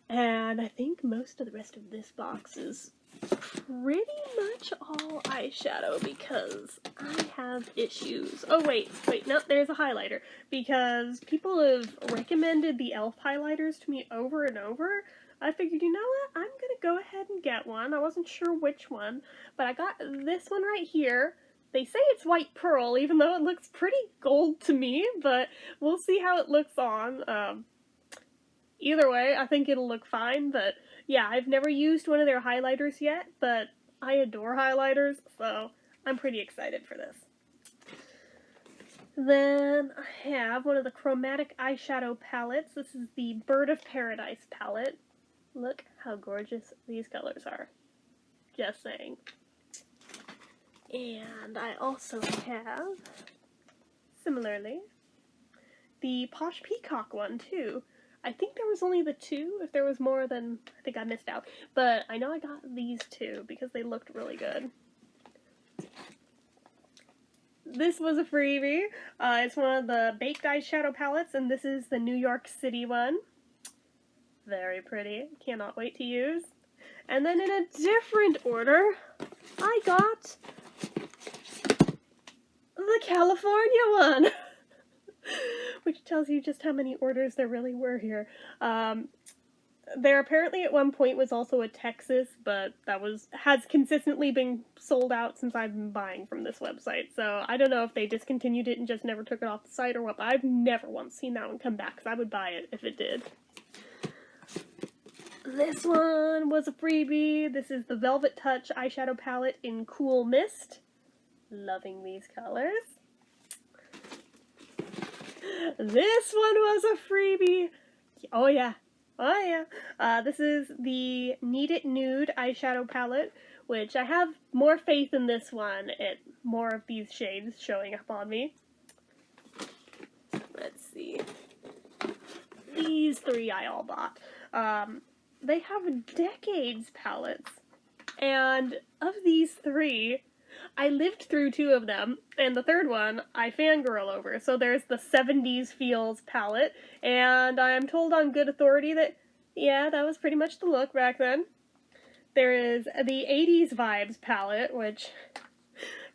A: And I think most of the rest of this box is pretty much all eyeshadow because I have issues. Oh, wait, no, there's a highlighter. Because people have recommended the E.L.F. highlighters to me over and over. I figured, you know what, I'm gonna go ahead and get one. I wasn't sure which one, but I got this one right here. They say it's white pearl, even though it looks pretty gold to me, but we'll see how it looks on. Either way, I think it'll look fine, but yeah, I've never used one of their highlighters yet, but I adore highlighters, so I'm pretty excited for this. Then I have one of the Chromatic eyeshadow palettes. This is the Bird of Paradise palette. Look how gorgeous these colors are. Just saying. And I also have, similarly, the Posh Peacock one, too. I think there was only the two. If there was more, then I think I missed out. But I know I got these two because they looked really good. This was a freebie. It's one of the baked eyeshadow palettes, and this is the New York City one. Very pretty. Cannot wait to use. And then in a different order, I got the California one, which tells you just how many orders there really were here. There apparently at one point was also a Texas, but that has consistently been sold out since I've been buying from this website. So I don't know if they discontinued it and just never took it off the site or what, but I've never once seen that one come back, because I would buy it if it did. This one was a freebie. This is the Velvet Touch eyeshadow palette in Cool Mist. Loving these colors. This one was a freebie. Oh yeah. Oh yeah. This is the Need It Nude eyeshadow palette, which I have more faith in this one. More of these shades showing up on me. Let's see. These three I all bought. They have Decades palettes, and of these three, I lived through two of them, and the third one I fangirl over. So there's the 70s Feels palette, and I'm told on good authority that, yeah, that was pretty much the look back then. There is the 80s Vibes palette, which,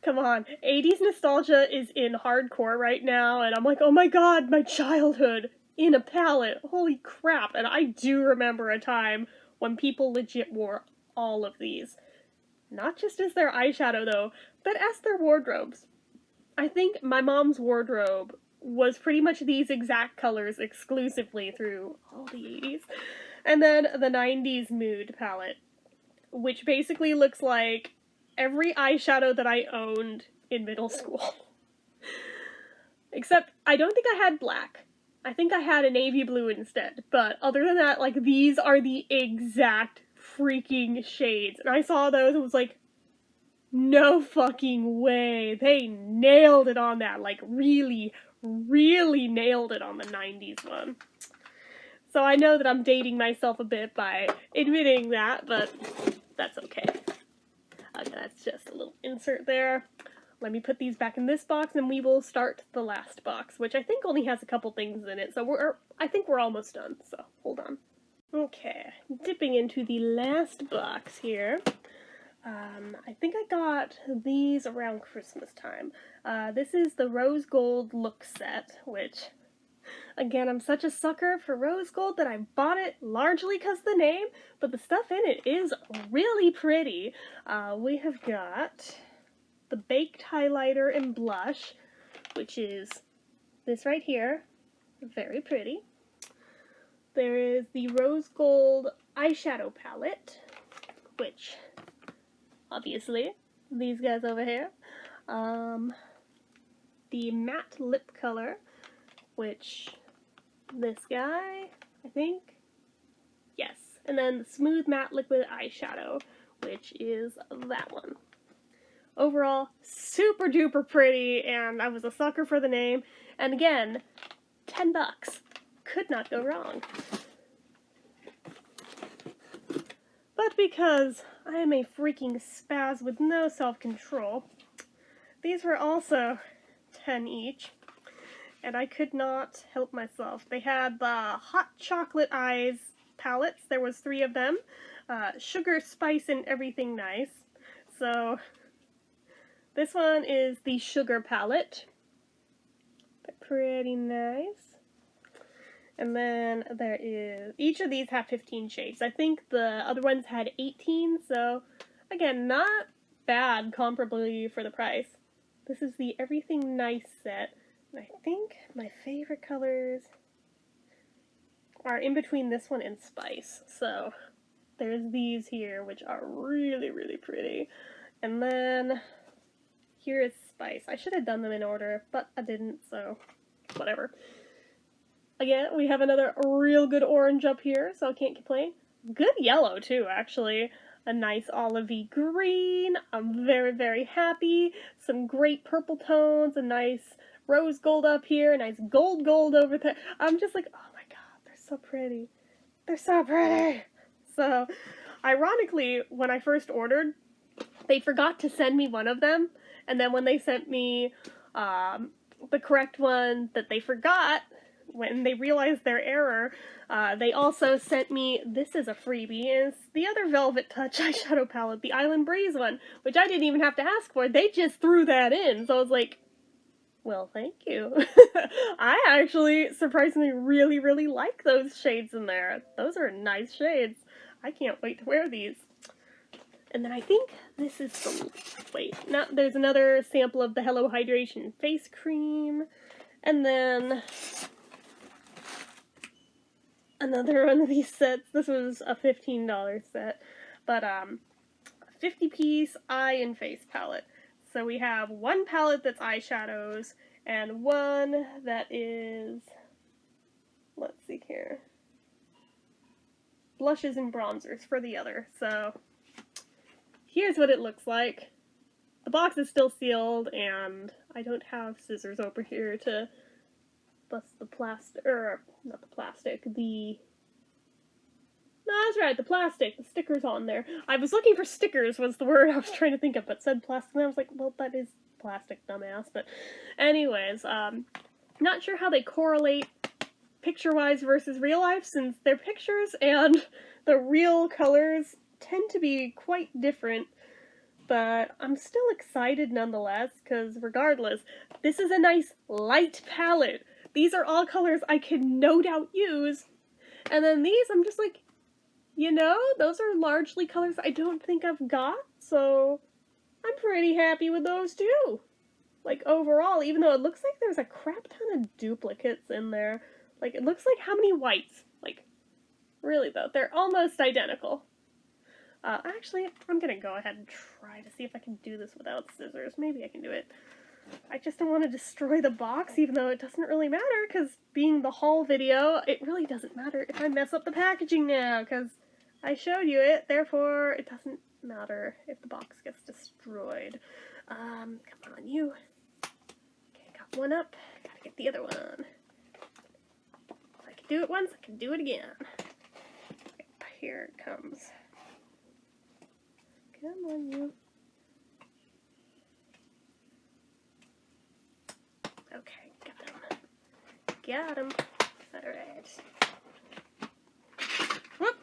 A: come on, 80s nostalgia is in hardcore right now, and I'm like, oh my god, my childhood in a palette. Holy crap. And I do remember a time when people legit wore all of these. Not just as their eyeshadow though, but as their wardrobes. I think my mom's wardrobe was pretty much these exact colors exclusively through all the 80s. And then the 90s Mood palette, which basically looks like every eyeshadow that I owned in middle school. Except I don't think I had black. I think I had a navy blue instead, but other than that, like, these are the exact freaking shades. And I saw those and was like, no fucking way. They nailed it on that. Like, really, really nailed it on the 90s one. So I know that I'm dating myself a bit by admitting that, but that's okay. Okay, that's just a little insert there. Let me put these back in this box, and we will start the last box, which I think only has a couple things in it, so I think we're almost done, so hold on. Okay, dipping into the last box here. I think I got these around Christmas time. This is the Rose Gold Look Set, which, again, I'm such a sucker for rose gold that I bought it largely because of the name, but the stuff in it is really pretty. We have got the Baked Highlighter and Blush, which is this right here. Very pretty. There is the Rose Gold Eyeshadow Palette, which, obviously, these guys over here. The Matte Lip Color, which, this guy, I think. Yes. And then the Smooth Matte Liquid Eyeshadow, which is that one. Overall, super duper pretty, and I was a sucker for the name. And again, $10. Could not go wrong. But because I am a freaking spaz with no self-control, these were also 10 each, and I could not help myself. They had the Hot Chocolate Eyes palettes. There was 3 of them. Sugar, Spice, and Everything Nice. So this one is the Sugar palette. Pretty nice. And then there is, each of these have 15 shades. I think the other ones had 18, so again, not bad comparably for the price. This is the Everything Nice set. And I think my favorite colors are in between this one and Spice. So there's these here, which are really, really pretty. And then here is Spice. I should have done them in order, but I didn't, so whatever. Again, we have another real good orange up here, so I can't complain. Good yellow, too, actually. A nice olivey green. I'm very, very happy. Some great purple tones. A nice rose gold up here. A nice gold over there. I'm just like, oh my god, they're so pretty. They're so pretty. So, ironically, when I first ordered, they forgot to send me one of them. And then when they sent me The correct one that they forgot when they realized their error, they also sent me, this is a freebie, it's the other Velvet Touch eyeshadow palette, the Island Breeze one, which I didn't even have to ask for. They just threw that in, so I was like, well, thank you. I actually surprisingly really, really like those shades in there. Those are nice shades. I can't wait to wear these. And then I think this is the... wait, no, there's another sample of the Hello Hydration face cream. And then another one of these sets. This was a $15 set. But, 50-piece eye and face palette. So we have one palette that's eyeshadows, and one that is, let's see here, blushes and bronzers for the other. So here's what it looks like. The box is still sealed, and I don't have scissors over here to bust the plastic, or not the plastic, the... no, that's right, the plastic, the stickers on there. I was looking for stickers was the word I was trying to think of, but said plastic, and I was like, well, that is plastic, dumbass. But anyways, not sure how they correlate picture-wise versus real life, since their pictures and the real colors tend to be quite different. But I'm still excited nonetheless, because regardless, this is a nice light palette. These are all colors I can no doubt use. And then these, I'm just like, you know, those are largely colors I don't think I've got, so I'm pretty happy with those too. Like, overall, even though it looks like there's a crap ton of duplicates in there. Like, it looks like how many whites? Like, really though, they're almost identical. Actually, I'm gonna go ahead and try to see if I can do this without scissors. Maybe I can do it. I just don't want to destroy the box, even though it doesn't really matter, because being the haul video, it really doesn't matter if I mess up the packaging now, because I showed you it, therefore it doesn't matter if the box gets destroyed. Come on, you. Okay, got one up. Gotta get the other one. If I can do it once, I can do it again. Okay, here it comes. Come on, you. Okay, got him. Got him. Alright. Whoop!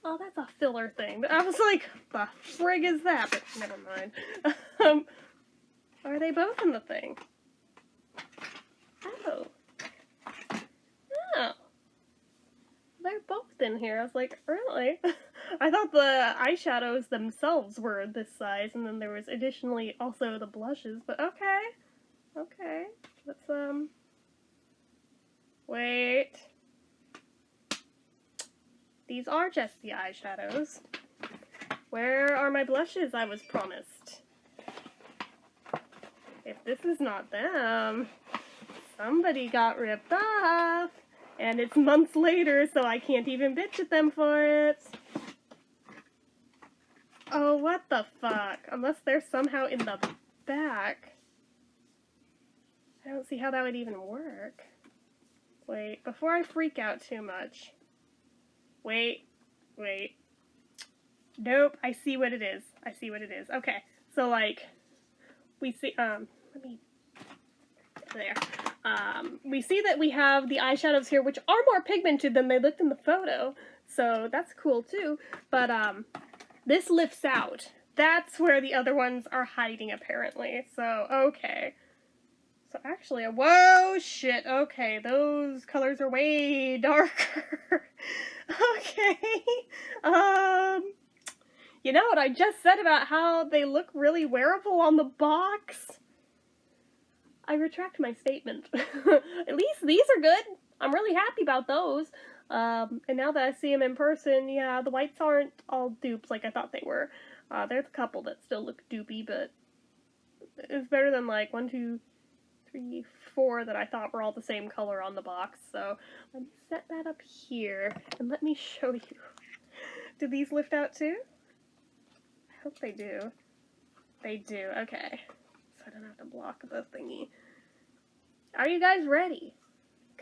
A: Oh, that's a filler thing. I was like, the frig is that? But never mind. Are they both in the thing? Oh. Oh. They're both in here. I was like, really? I thought the eyeshadows themselves were this size, and then there was additionally also the blushes, but okay. Okay. Let's, wait. These are just the eyeshadows. Where are my blushes I was promised? If this is not them, somebody got ripped off. And it's months later, so I can't even bitch at them for it. Oh, what the fuck? Unless they're somehow in the back. I don't see how that would even work. Wait, before I freak out too much. Wait. Nope, I see what it is. I see what it is. Okay, so like, we see, let me, there. We see that we have the eyeshadows here, which are more pigmented than they looked in the photo, so that's cool too, but this lifts out. That's where the other ones are hiding, apparently, so okay. So actually, whoa, shit, okay, those colors are way darker. Okay, you know what I just said about how they look really wearable on the box? I retract my statement. At least these are good. I'm really happy about those. And now that I see them in person, yeah, the whites aren't all dupes like I thought they were. There's a couple that still look dupey, but it's better than like 1, 2, 3, 4 that I thought were all the same color on the box. So let me set that up here and let me show you. Do these lift out too? I hope they do. They do, okay. So I don't have to block the thingy. Are you guys ready?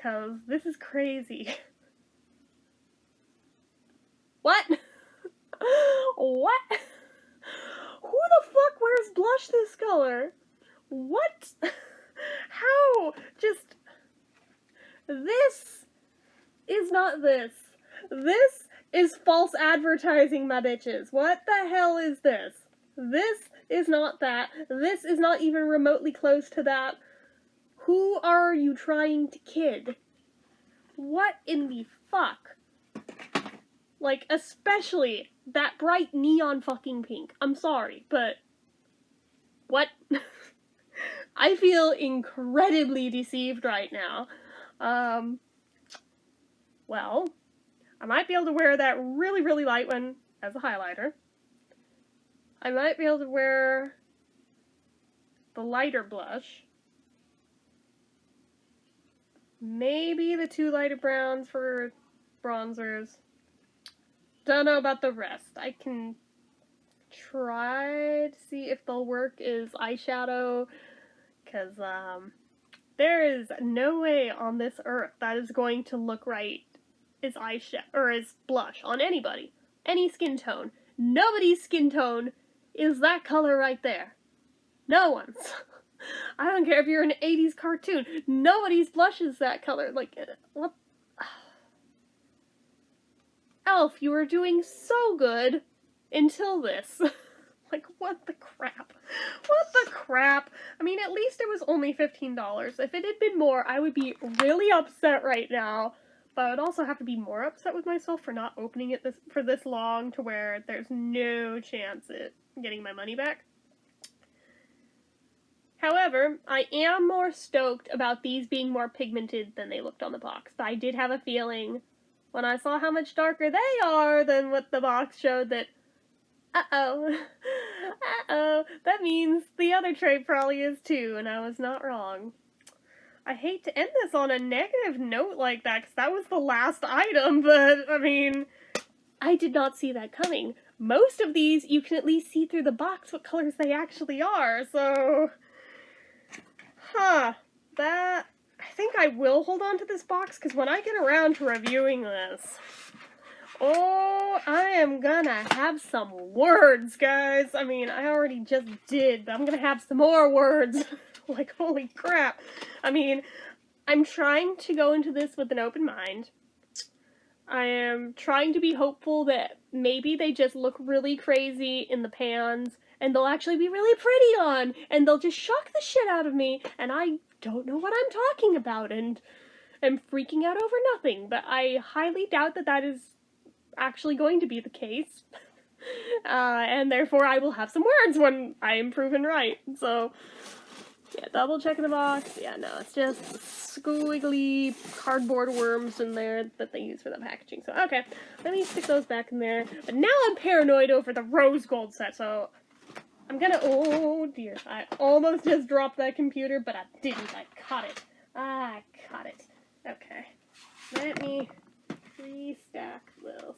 A: Cause this is crazy. What? What? Who the fuck wears blush this color? What? How? Just, this is not this. This is false advertising, my bitches. What the hell is this? This is not that. This is not even remotely close to that. Who are you trying to kid? What in the fuck? Like, especially that bright neon fucking pink. I'm sorry, but what? I feel incredibly deceived right now. Well, I might be able to wear that really, really light one as a highlighter. I might be able to wear the lighter blush. Maybe the 2 lighter browns for bronzers. Don't know about the rest. I can try to see if they'll work as eyeshadow, because there is no way on this earth that is going to look right as eyeshadow or as blush on anybody. Any skin tone. Nobody's skin tone is that color right there. No one's. I don't care if you're an 80s cartoon. Nobody's blush is that color. Like, what? E.L.F, you were doing so good until this. Like, what the crap? What the crap? I mean, at least it was only $15. If it had been more, I would be really upset right now. But I would also have to be more upset with myself for not opening it for this long to where there's no chance at getting my money back. However, I am more stoked about these being more pigmented than they looked on the box. I did have a feeling when I saw how much darker they are than what the box showed that, uh-oh, that means the other tray probably is too, and I was not wrong. I hate to end this on a negative note like that, because that was the last item, but, I mean, I did not see that coming. Most of these, you can at least see through the box what colors they actually are, so... I think I will hold on to this box, because when I get around to reviewing this, oh, I am gonna have some words, guys. I mean, I already just did, but I'm gonna have some more words. Like, holy crap. I mean, I'm trying to go into this with an open mind. I am trying to be hopeful that maybe they just look really crazy in the pans, and they'll actually be really pretty on, and they'll just shock the shit out of me, and I don't know what I'm talking about, and I'm freaking out over nothing, but I highly doubt that that is actually going to be the case, and therefore I will have some words when I am proven right, so... Yeah, double checking the box. Yeah, no, it's just squiggly cardboard worms in there that they use for the packaging. So, okay, let me stick those back in there. But now I'm paranoid over the rose gold set, so I'm gonna, oh dear, I almost just dropped that computer, but I didn't. I caught it. I caught it. Okay, let me restack this.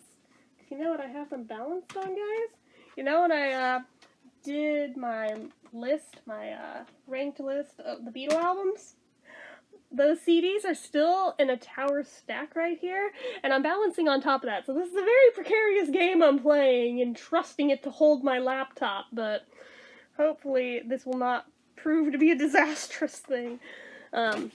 A: You know what I have them balanced on, guys? You know when I, did my list, my ranked list of the Beatle albums, those CDs are still in a tower stack right here, and I'm balancing on top of that, so this is a very precarious game I'm playing and trusting it to hold my laptop, but hopefully this will not prove to be a disastrous thing. But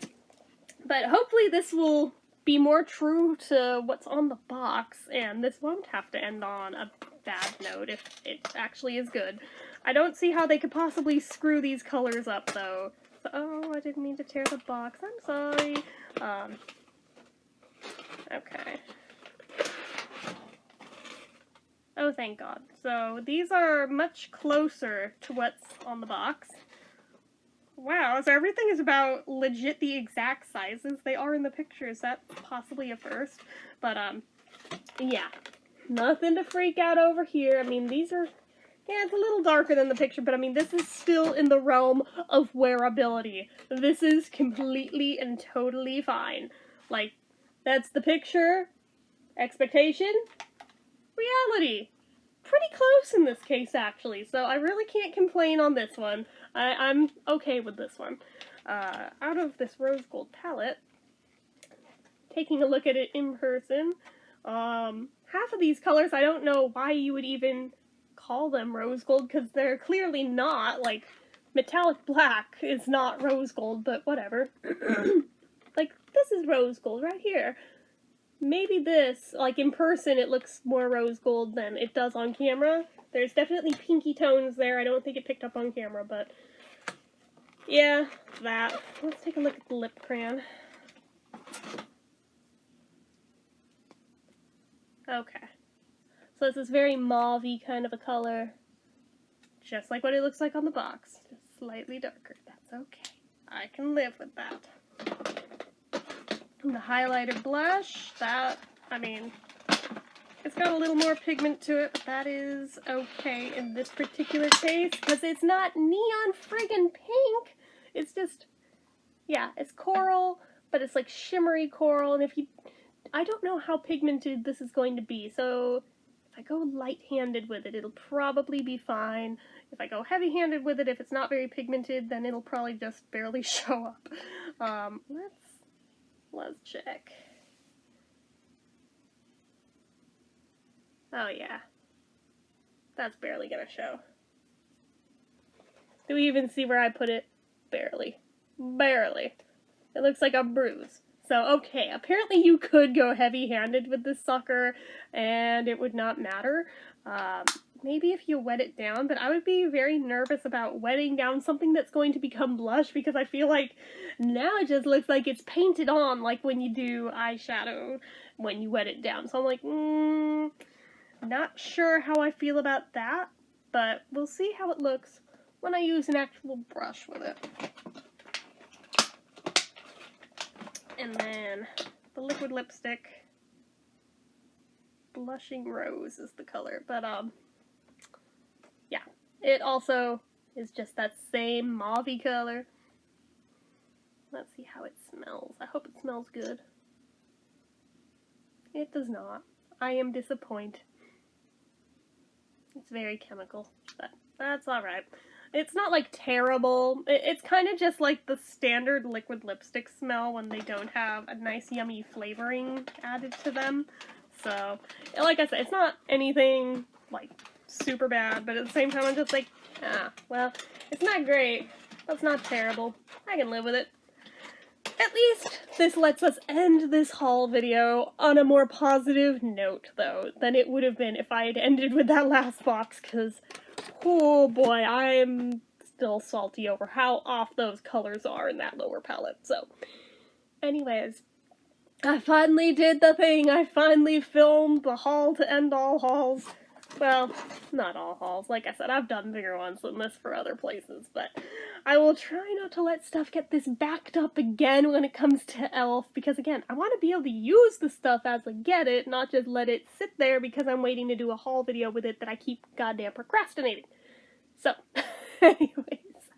A: hopefully this will be more true to what's on the box, and this won't have to end on a bad note if it actually is good. I don't see how they could possibly screw these colors up, though. So, oh, I didn't mean to tear the box. I'm sorry. Okay. Oh, thank God. So, these are much closer to what's on the box. Wow, so everything is about legit the exact sizes they are in the pictures. That's possibly a first. But, yeah. Nothing to freak out over here. I mean, these are... Yeah, it's a little darker than the picture, but I mean, this is still in the realm of wearability. This is completely and totally fine. Like, that's the picture, expectation, reality. Pretty close in this case, actually, so I really can't complain on this one. I'm okay with this one. Out of this rose gold palette, taking a look at it in person, half of these colors, I don't know why you would even call them rose gold because they're clearly not. Like, metallic black is not rose gold, but whatever. Like, this is rose gold right here. Maybe this, like in person, it looks more rose gold than it does on camera. There's definitely pinky tones there. I don't think it picked up on camera, but yeah, that. Let's take a look at the lip crayon. Okay. So it's this very mauve-y kind of a color. Just like what it looks like on the box. Just slightly darker. That's okay. I can live with that. And the highlighter blush, that, I mean, it's got a little more pigment to it, but that is okay in this particular case, because it's not neon friggin' pink. It's just, yeah, it's coral, but it's like shimmery coral, and I don't know how pigmented this is going to be, so if I go light-handed with it, it'll probably be fine. If I go heavy-handed with it, if it's not very pigmented, then it'll probably just barely show up. Let's check. Oh yeah, that's barely gonna show. Do we even see where I put it? Barely. Barely. It looks like a bruise. So, okay, apparently you could go heavy-handed with this sucker, and it would not matter. Maybe if you wet it down, but I would be very nervous about wetting down something that's going to become blush, because I feel like now it just looks like it's painted on, like when you do eyeshadow, when you wet it down. So I'm like, not sure how I feel about that, but we'll see how it looks when I use an actual brush with it. And then the liquid lipstick, Blushing Rose is the color, but yeah, it also is just that same mauve-y color. Let's see how it smells. I hope it smells good. It does not. I am disappointed. It's very chemical, but that's alright. It's not like terrible. It's kind of just like the standard liquid lipstick smell when they don't have a nice yummy flavoring added to them. So, like I said, it's not anything like super bad, but at the same time I'm just like, well, it's not great. That's not terrible. I can live with it. At least this lets us end this haul video on a more positive note, though, than it would have been if I had ended with that last box, because, oh boy, I'm still salty over how off those colors are in that lower palette. So, anyways, I finally did the thing. I finally filmed the haul to end all hauls. Well, not all hauls. Like I said, I've done bigger ones than this for other places, but I will try not to let stuff get this backed up again when it comes to E.L.F, because again, I want to be able to use the stuff as I get it, not just let it sit there because I'm waiting to do a haul video with it that I keep goddamn procrastinating. So, anyways,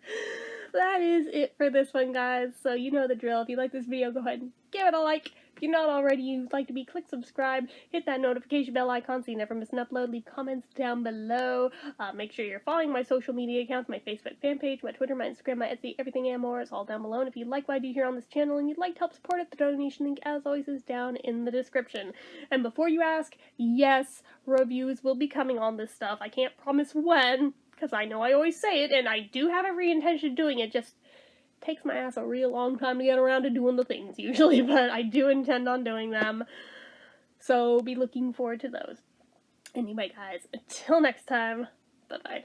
A: that is it for this one, guys. So you know the drill. If you like this video, go ahead and give it a like. If you're not already, you'd like to be, click subscribe, hit that notification bell icon so you never miss an upload, leave comments down below, make sure you're following my social media accounts, my Facebook fan page, my Twitter, my Instagram, my Etsy, everything and more is all down below. And if you like what I do here on this channel and you'd like to help support it, the donation link, as always, is down in the description. And before you ask, yes, reviews will be coming on this stuff. I can't promise when, because I know I always say it, and I do have every intention of doing it, just takes my ass a real long time to get around to doing the things usually, but I do intend on doing them, so be looking forward to those. Anyway, guys, until next time, bye-bye.